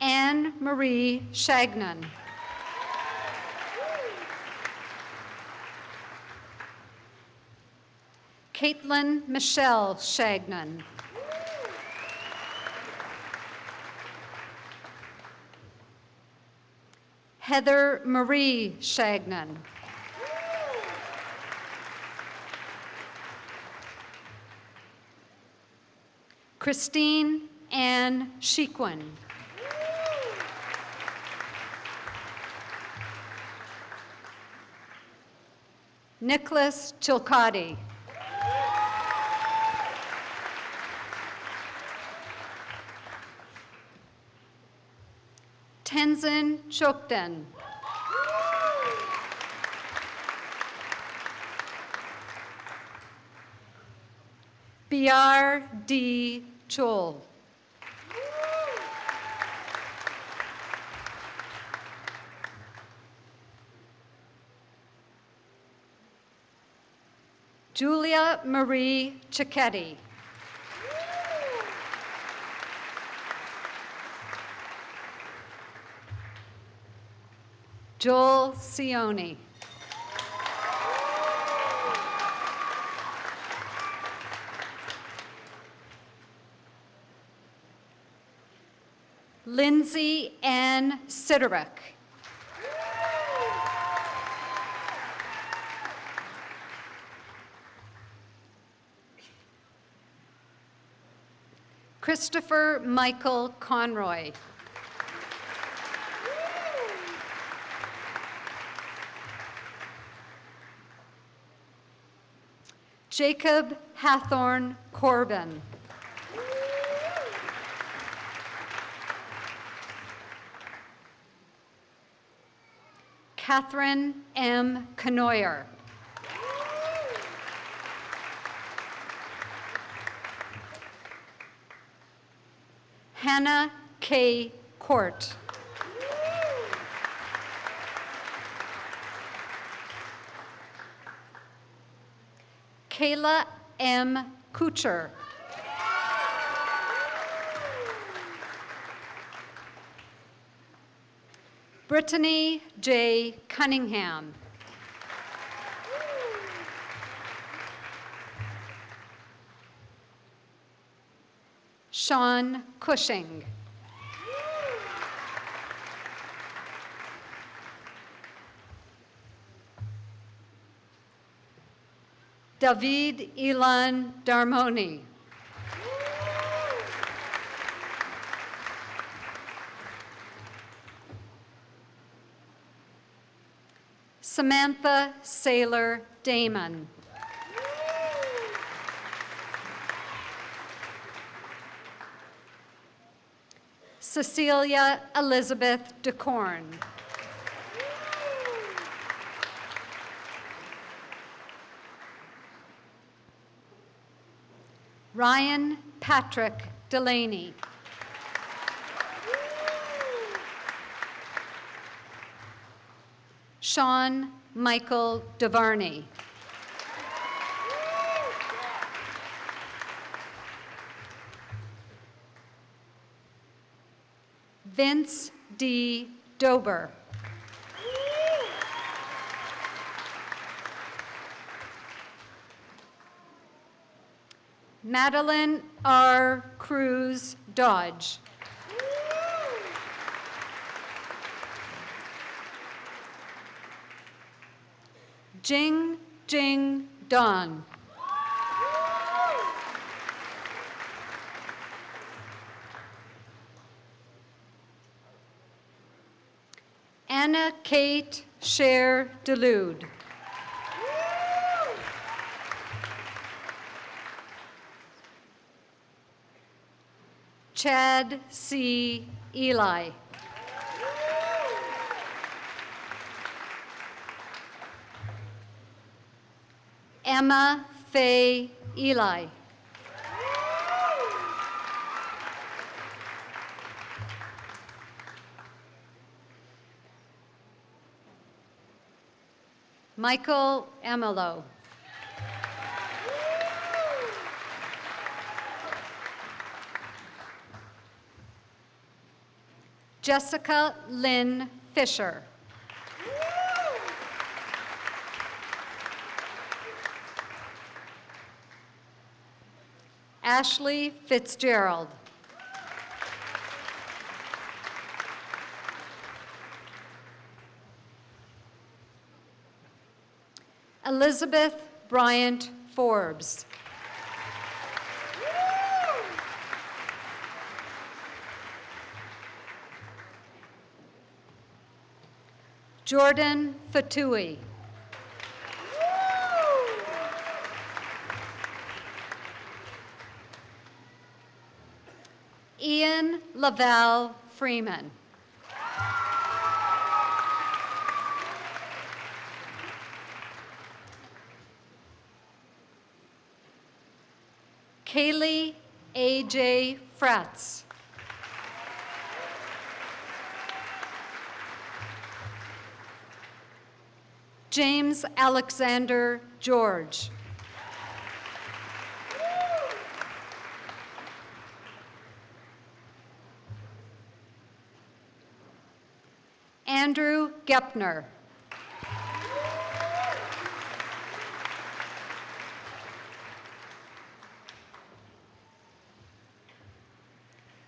Anne Marie Shagnon. Caitlin Michelle Shagnon. Heather Marie Shagnon. Christine Ann Shequin. Nicholas Chilcotti. Tenzin Chokden. Biar D. Chol. Julia Marie Cicchetti. Joel Sione. Lindsay Ann Siderick. Christopher Michael Conroy. Jacob Hathorn Corbin. Catherine M. Canoyer. Hannah K. Court. Kayla M. Kucher. Brittany J. Cunningham. Sean Cushing. David Ilan Darmoni. Samantha Saylor Damon. Cecilia Elizabeth DeCorn. Ryan Patrick Delaney. Sean Michael DeVarney. Vince D. Dober. Madeline R. Cruz Dodge. Jing Jing Don. Anna Kate Cher Delude. Chad C. Eli. Emma Faye Eli. Michael Emelo. Jessica Lynn Fisher. Ashley Fitzgerald. Elizabeth Bryant Forbes. Jordan Fatui. Ian Lavelle Freeman. Kaylee A.J. Fratz. James Alexander George. Andrew Gepner.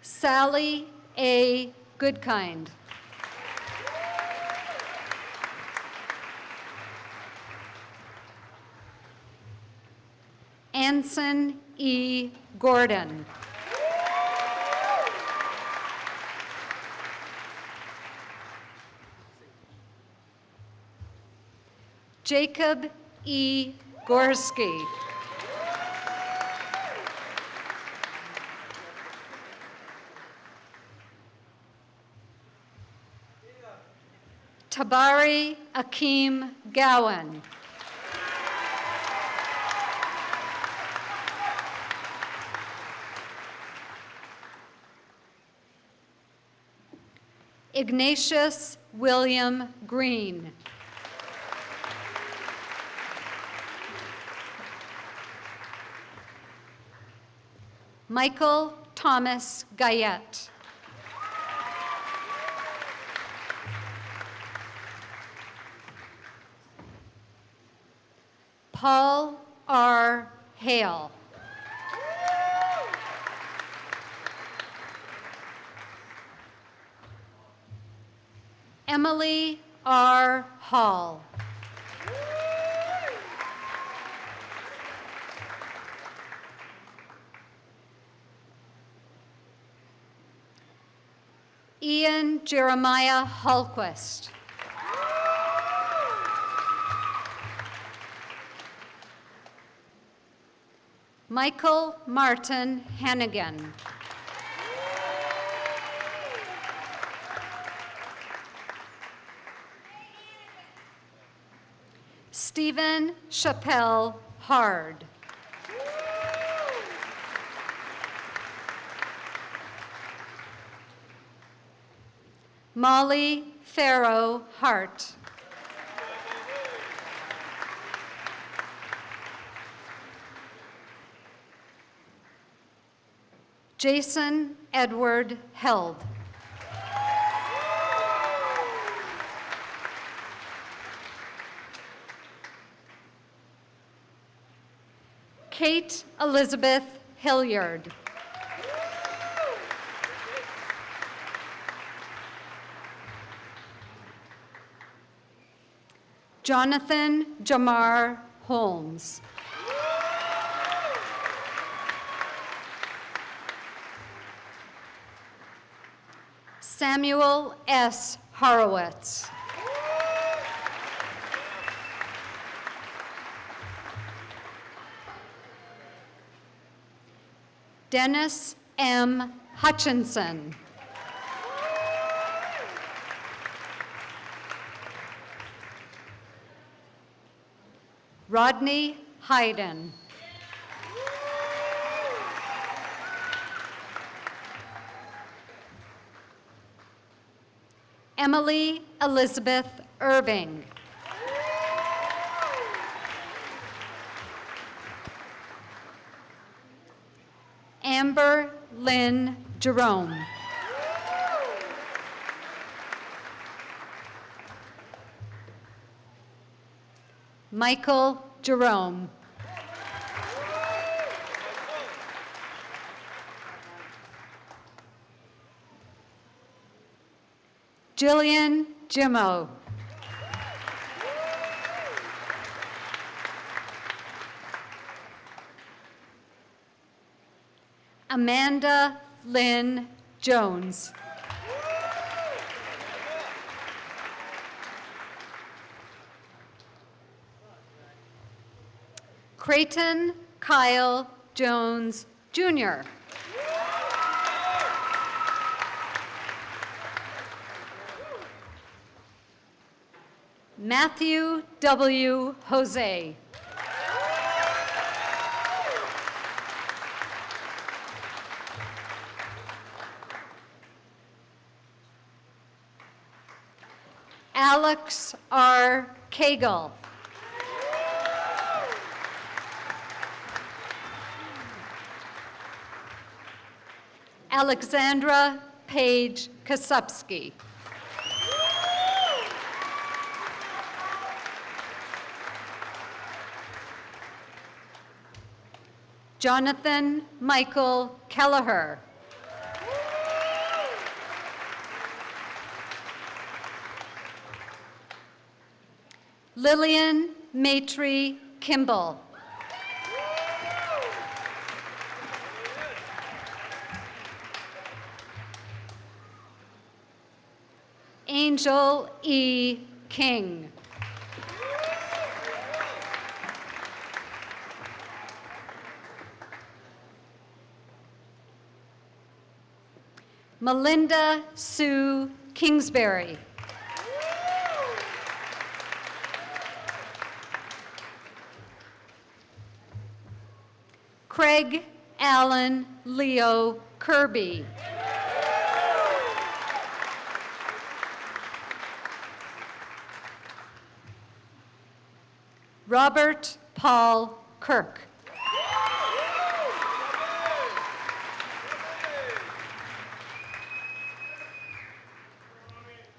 Sally A. Goodkind. Anson E. Gordon. Jacob E. Gorski. Tabari Akeem Gowan. Ignatius William Green. Michael Thomas Guyette. Paul R. Hale. Emily R. Hall. Ian Jeremiah Hallquist. Michael Martin Hannigan. Stephen Chappelle Hard. Molly Farrow Hart. Jason Edward Held. Kate Elizabeth Hilliard. Jonathan Jamar Holmes. Samuel S. Horowitz. Dennis M. Hutchinson. Rodney Hayden. Emily Elizabeth Irving. Amber Lynn Jerome. Michael Jerome. Jillian Jimmo. Amanda Lynn Jones. Creighton Kyle Jones, Jr. Matthew W. Jose. Alex R. Cagle. Alexandra Paige Kasupski. Jonathan Michael Kelleher. Lillian Matry Kimball. Angel E. King. Melinda Sue Kingsbury. Craig Allen Leo Kirby. Robert Paul Kirk.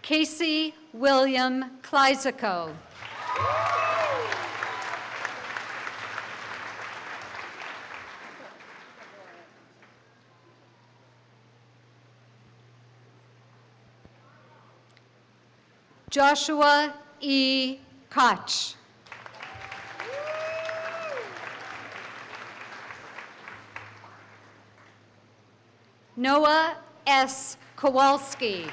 Casey William Kleisico. Joshua E. Koch. Noah S. Kowalski.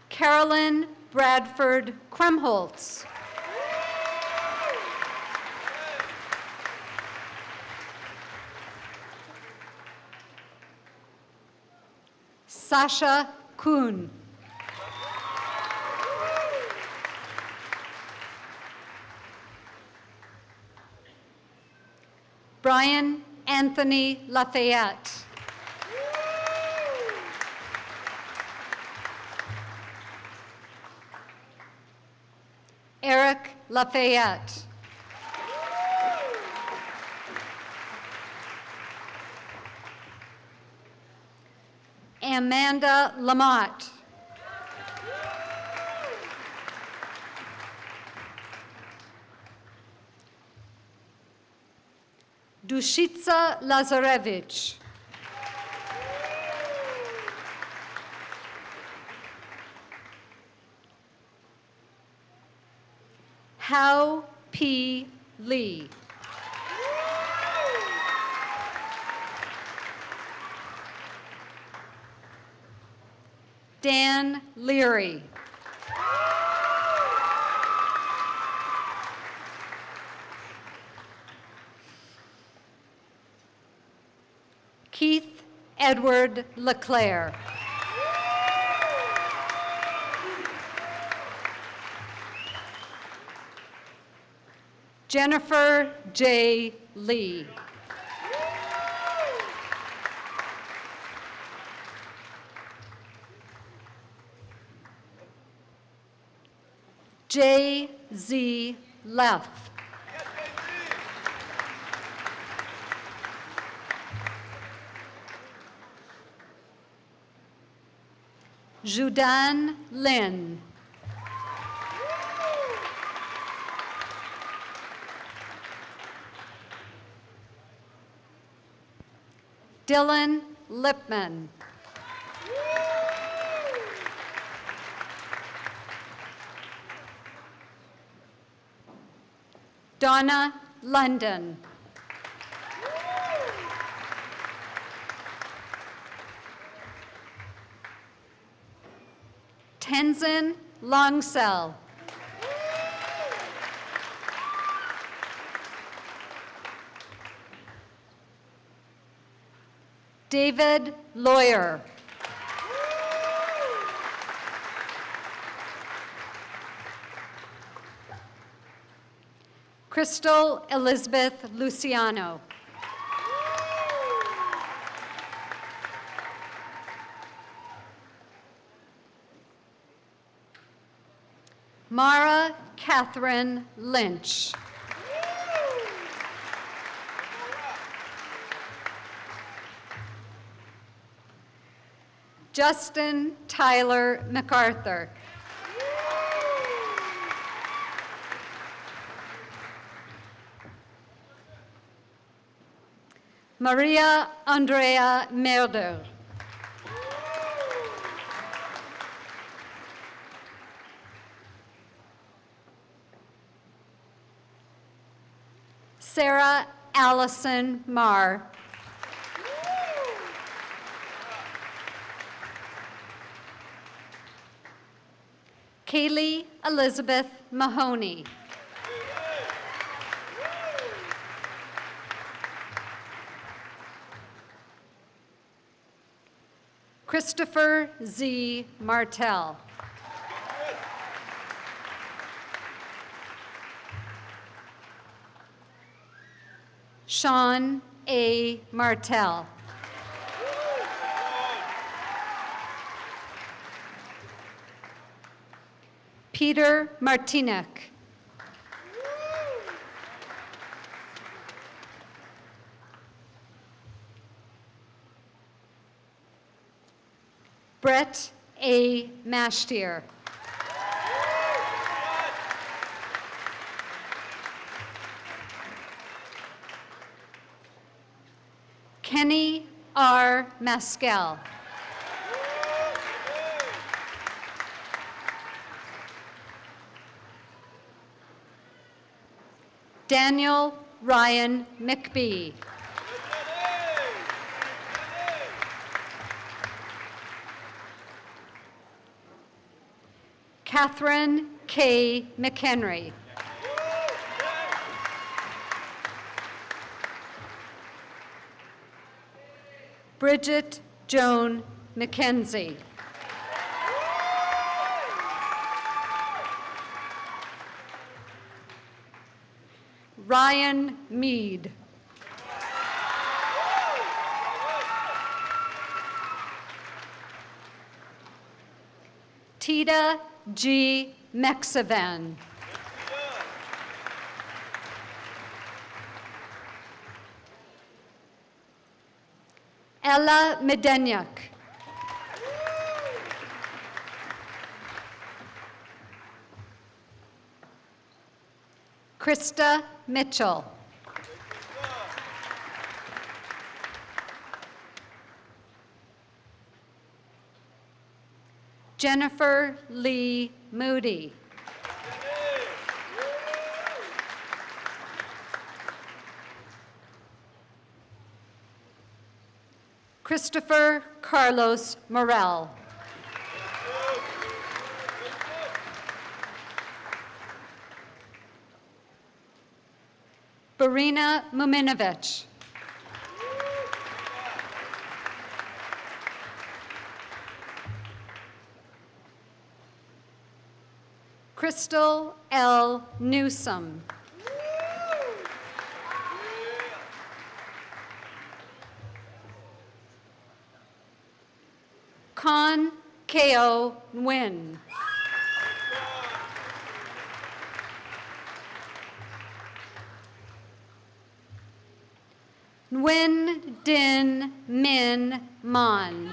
Carolyn Bradford Krumholtz. Sasha Kuhn. Brian Anthony Lafayette. Eric Lafayette. Amanda Lamott. Dushitsa Lazarevich. Hao P. Lee. Dan Leary. Keith Edward LeClaire. Jennifer J. Lee. J.Z. Leff. Judan Lin. Dylan Lipman. Donna London. Tenzin Longsell. David Lawyer. Crystal Elizabeth Luciano. Mara Catherine Lynch. Justin Tyler MacArthur. Maria Andrea Merder. Sarah Allison Marr. Kaylee Elizabeth Mahoney. Christopher Z. Martell. Sean A. Martell. Peter Martinek. Brett A. Mashtier. Kenny R. Maskell. Daniel Ryan McBee. Catherine K. McHenry. Bridget Joan McKenzie. Ryan Mead. Tita G. Mexivan. Ella Medenyak. Krista Mitchell. Jennifer Lee Moody. Christopher Carlos Morel. Barina Muminovich. Crystal L. Newsom. Con Ko Nguyen. Nguyen Din Min Mon.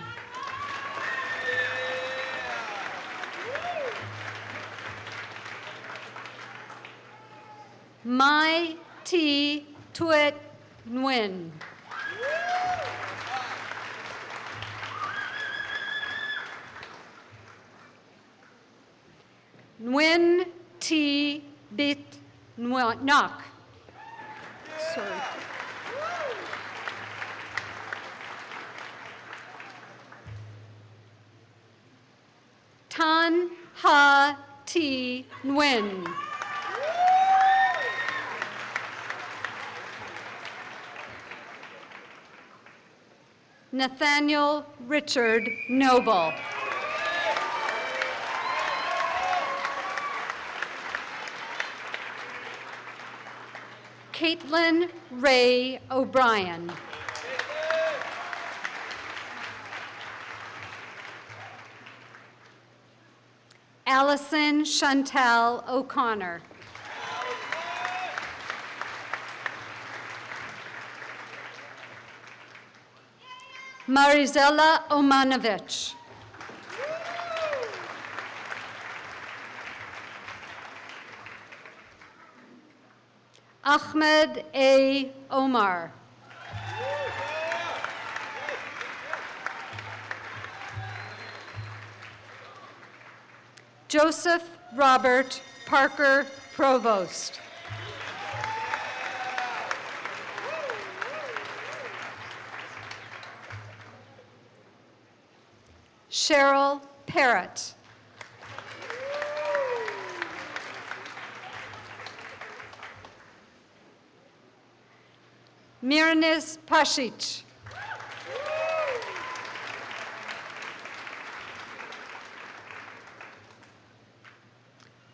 Mai T Tuet Nguyen. Nguyen T Bit Nok. Sorry. Tan Ha T Nguyen. Nathaniel Richard Noble. Caitlin Ray O'Brien. Allison Chantal O'Connor. Marizella Omanovich. Ahmed A. Omar. Joseph Robert Parker Provost. Cheryl Parrott. Mirnis Pasic.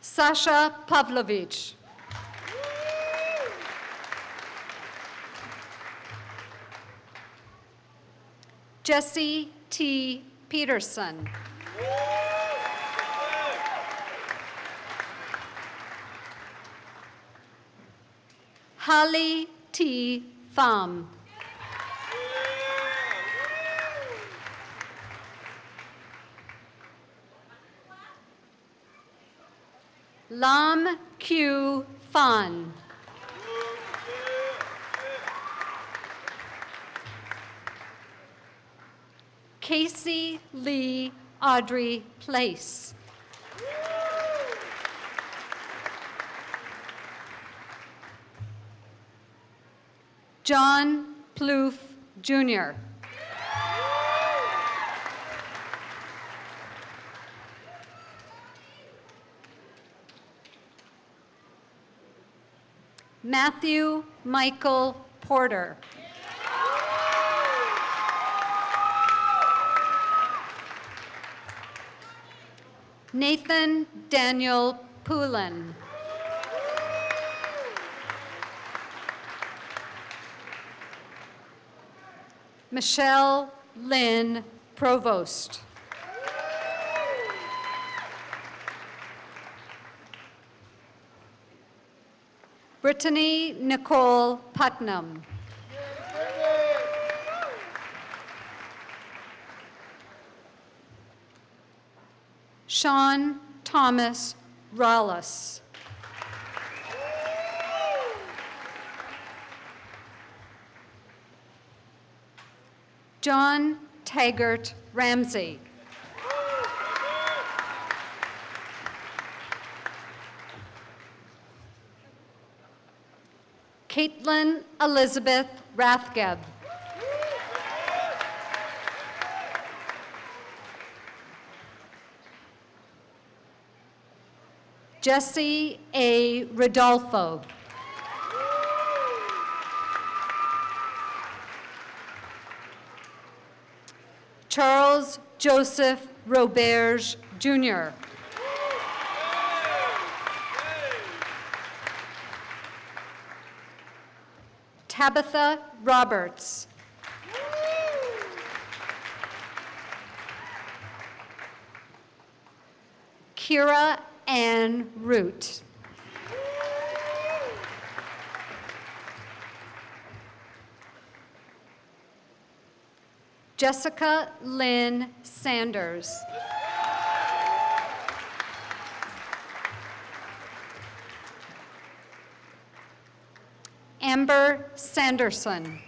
Sasha Pavlovich. Jesse T. Peterson. Holly T. Pham. Lam Q. Phan. Casey Lee Audrey Place. John Plouffe, Jr. Matthew Michael Porter. Nathan Daniel Poulin. Michelle Lynn Provost. Brittany Nicole Putnam. Sean Thomas Rollis. John Taggart Ramsey. Caitlin Elizabeth Rathgeb. Jesse A. Rodolfo. Charles Joseph Roberge, Jr. Tabitha Roberts. Kira Ann Root. Jessica Lynn Sanders. Amber Sanderson.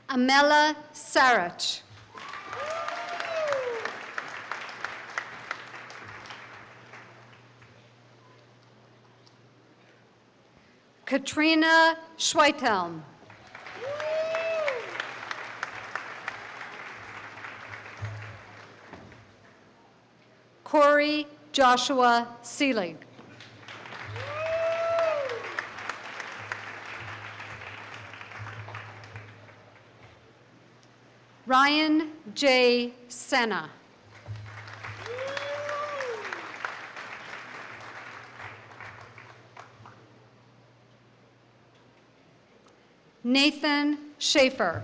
Amela Sarich. Katrina Schweithelm. Corey Joshua Seelig. Ryan J. Senna. Nathan Schaefer.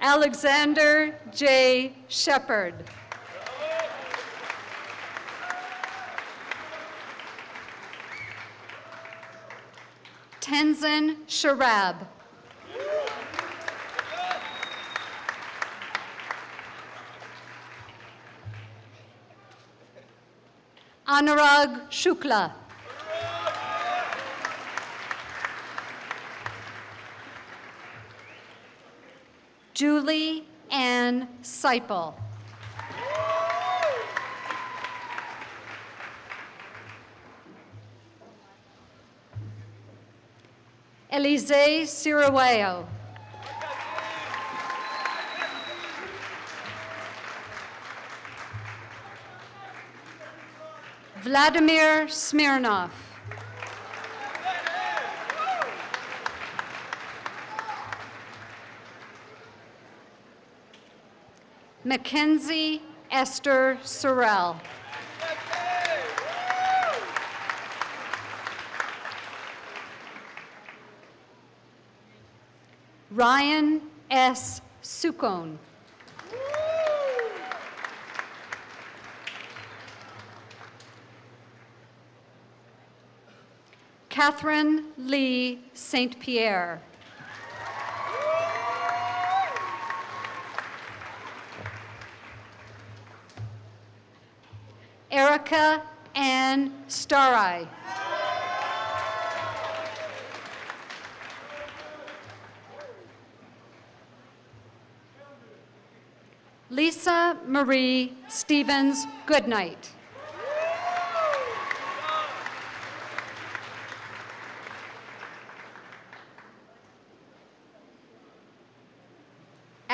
Alexander J. Shepard. Tenzin Sharab. Anurag Shukla. Julie Ann Seipel. Elise Siroweo. Vladimir Smirnov. Mackenzie Esther Sorrell. Ryan S. Sukon. Catherine Lee St. Pierre. Erica Ann Starai. Lisa Marie Stevens Goodnight.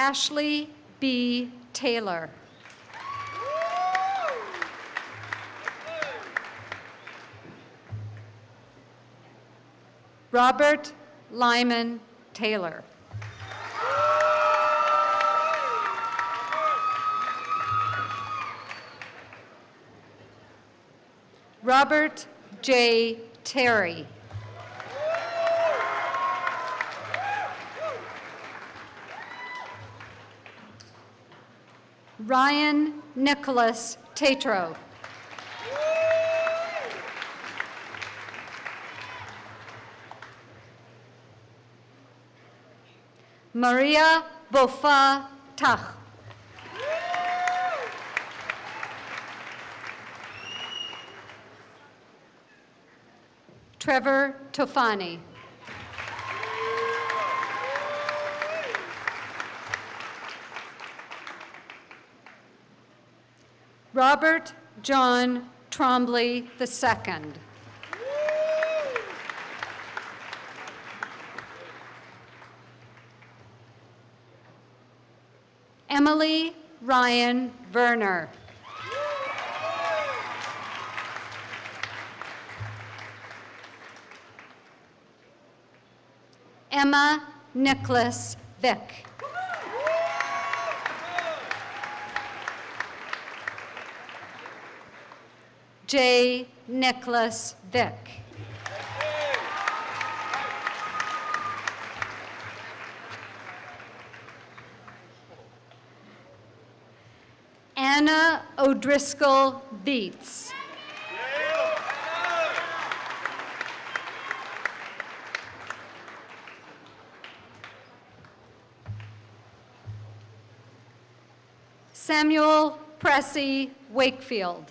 Ashley B. Taylor. Robert Lyman Taylor. Robert J. Terry. Ryan Nicholas Tatro. Maria Bofa Tach. Trevor Tofani. Robert John Trombley II. Emily Ryan Werner. Emma Nicholas Vick. J. Nicholas Vick. Anna O'Driscoll Beats. Samuel Pressey Wakefield.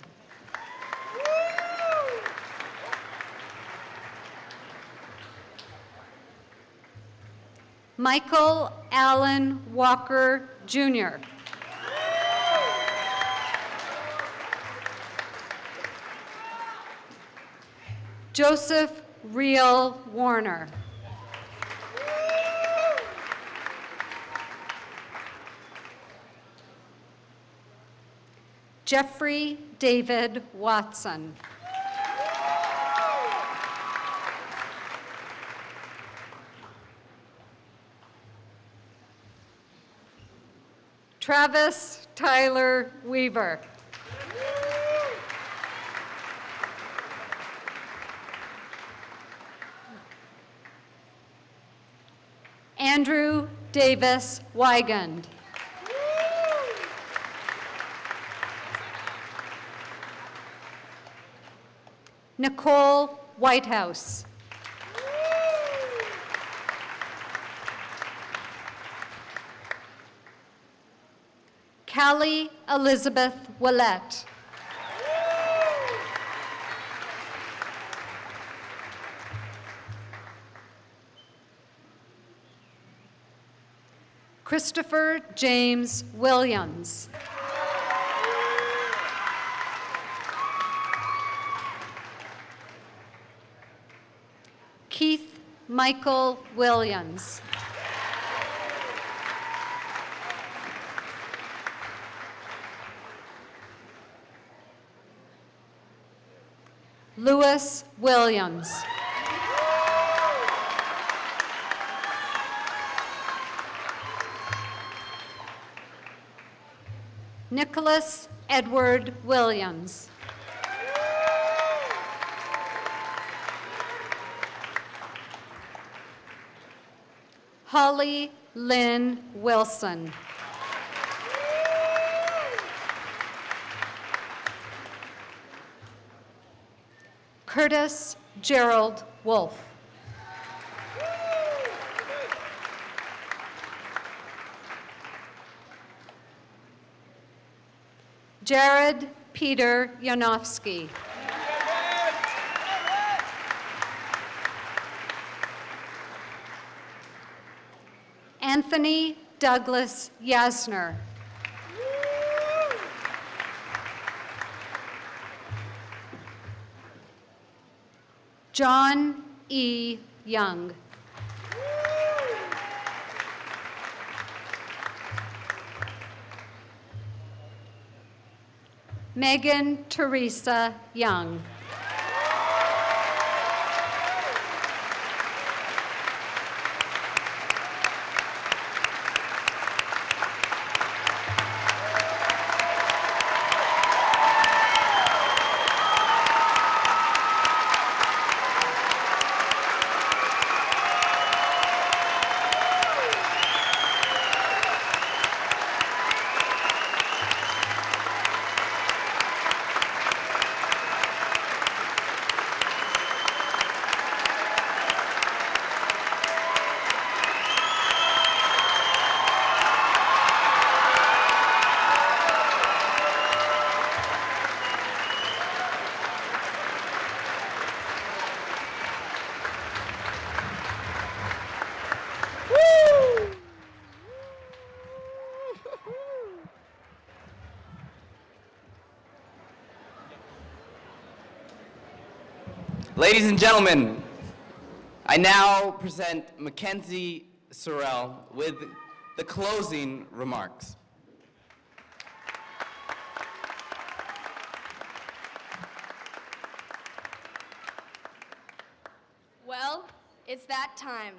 Michael Allen Walker, Jr. Joseph Reel Warner. Jeffrey David Watson. Travis Tyler Weaver. Andrew Davis Wygand. Nicole Whitehouse. Callie Elizabeth Willett. Christopher James Williams. Keith Michael Williams. Lewis Williams. Nicholas Edward Williams. Holly Lynn Wilson. Curtis Gerald Wolf. Jared Peter Yanofsky. Anthony Douglas Yasner. John E. Young. Megan Teresa Young. Ladies and gentlemen, I now present Mackenzie Sorrell with the closing remarks. Well, it's that time.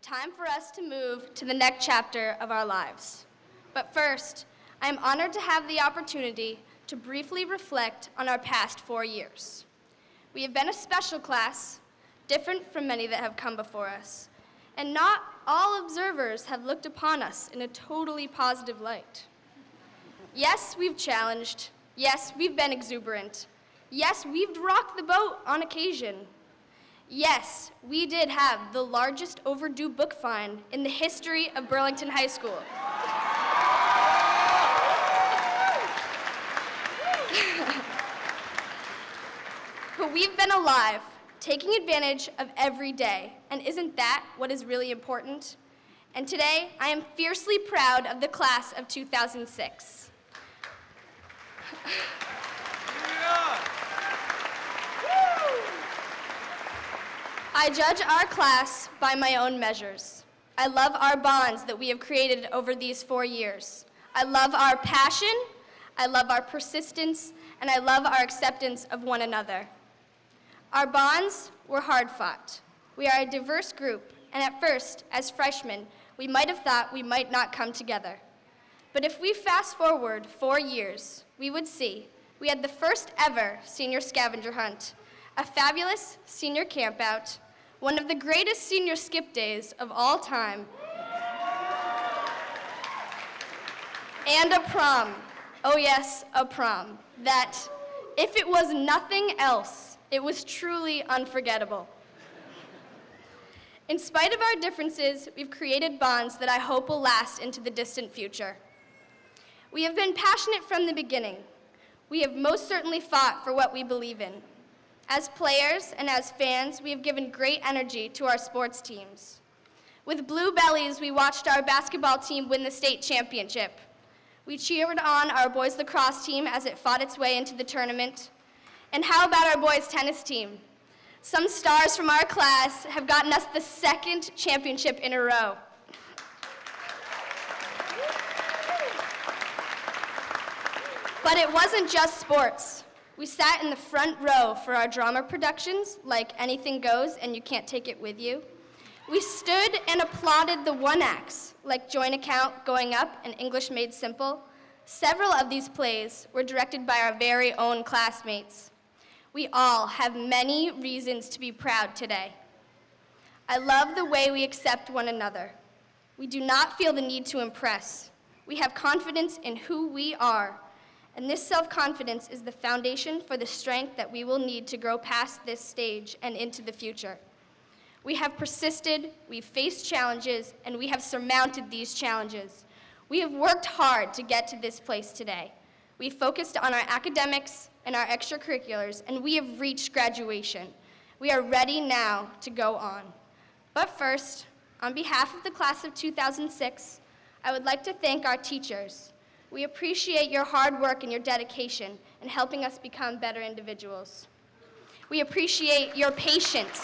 Time for us to move to the next chapter of our lives. But first, I am honored to have the opportunity to briefly reflect on our past 4 years. We have been a special class, different from many that have come before us, and not all observers have looked upon us in a totally positive light. Yes, we've challenged. Yes, we've been exuberant. Yes, we've rocked the boat on occasion. Yes, we did have the largest overdue book fine in the history of Burlington High School. But we've been alive, taking advantage of every day, and isn't that what is really important? And today, I am fiercely proud of the class of 2006. I judge our class by my own measures. I love our bonds that we have created over these 4 years. I love our passion, I love our persistence, and I love our acceptance of one another. Our bonds were hard fought. We are a diverse group, and at first, as freshmen, we might have thought we might not come together. But if we fast forward 4 years, we would see we had the first ever senior scavenger hunt, a fabulous senior campout, one of the greatest senior skip days of all time, and a prom. Oh yes, a prom. That, if it was nothing else, it was truly unforgettable. In spite of our differences, we've created bonds that I hope will last into the distant future. We have been passionate from the beginning. We have most certainly fought for what we believe in. As players and as fans, we have given great energy to our sports teams. With blue bellies, we watched our basketball team win the state championship. We cheered on our boys lacrosse team as it fought its way into the tournament. And how about our boys tennis team? Some stars from our class have gotten us the second championship in a row. But it wasn't just sports. We sat in the front row for our drama productions, like Anything Goes and You Can't Take It With You. We stood and applauded the one-acts, like Joint Account, Going Up, and English Made Simple. Several of these plays were directed by our very own classmates. We all have many reasons to be proud today. I love the way we accept one another. We do not feel the need to impress. We have confidence in who we are. And this self-confidence is the foundation for the strength that we will need to grow past this stage and into the future. We have persisted, we've faced challenges, and we have surmounted these challenges. We have worked hard to get to this place today. We focused on our academics and our extracurriculars, and we have reached graduation. We are ready now to go on. But first, on behalf of the class of 2006, I would like to thank our teachers. We appreciate your hard work and your dedication in helping us become better individuals. We appreciate your patience,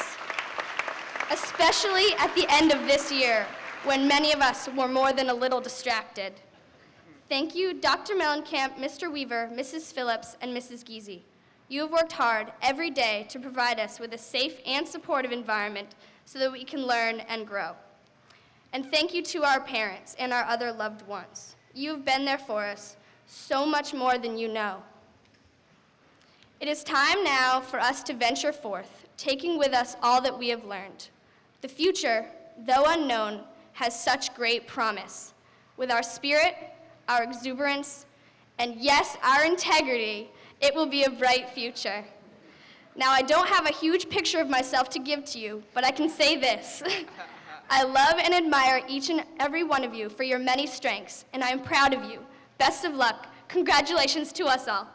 especially at the end of this year, when many of us were more than a little distracted. Thank you, Dr. Mellencamp, Mr. Weaver, Mrs. Phillips, and Mrs. Giese. You have worked hard every day to provide us with a safe and supportive environment so that we can learn and grow. And thank you to our parents and our other loved ones. You've been there for us, so much more than you know. It is time now for us to venture forth, taking with us all that we have learned. The future, though unknown, has such great promise. With our spirit, our exuberance, and yes, our integrity, it will be a bright future. Now, I don't have a huge picture of myself to give to you, but I can say this. I love and admire each and every one of you for your many strengths, and I am proud of you. Best of luck. Congratulations to us all.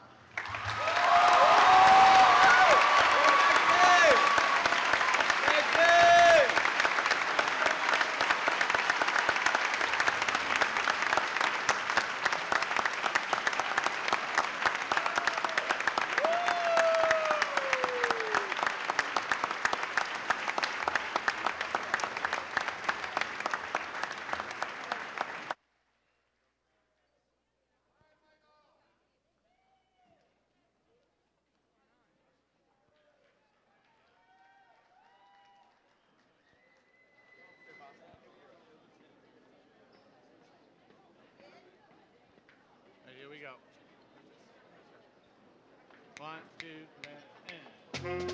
Here we go. 1, 2, 3, and.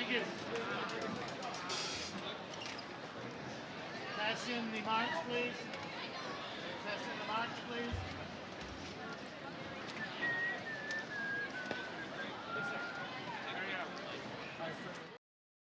Thank you. Pass in the march, please. Pass in the march, please.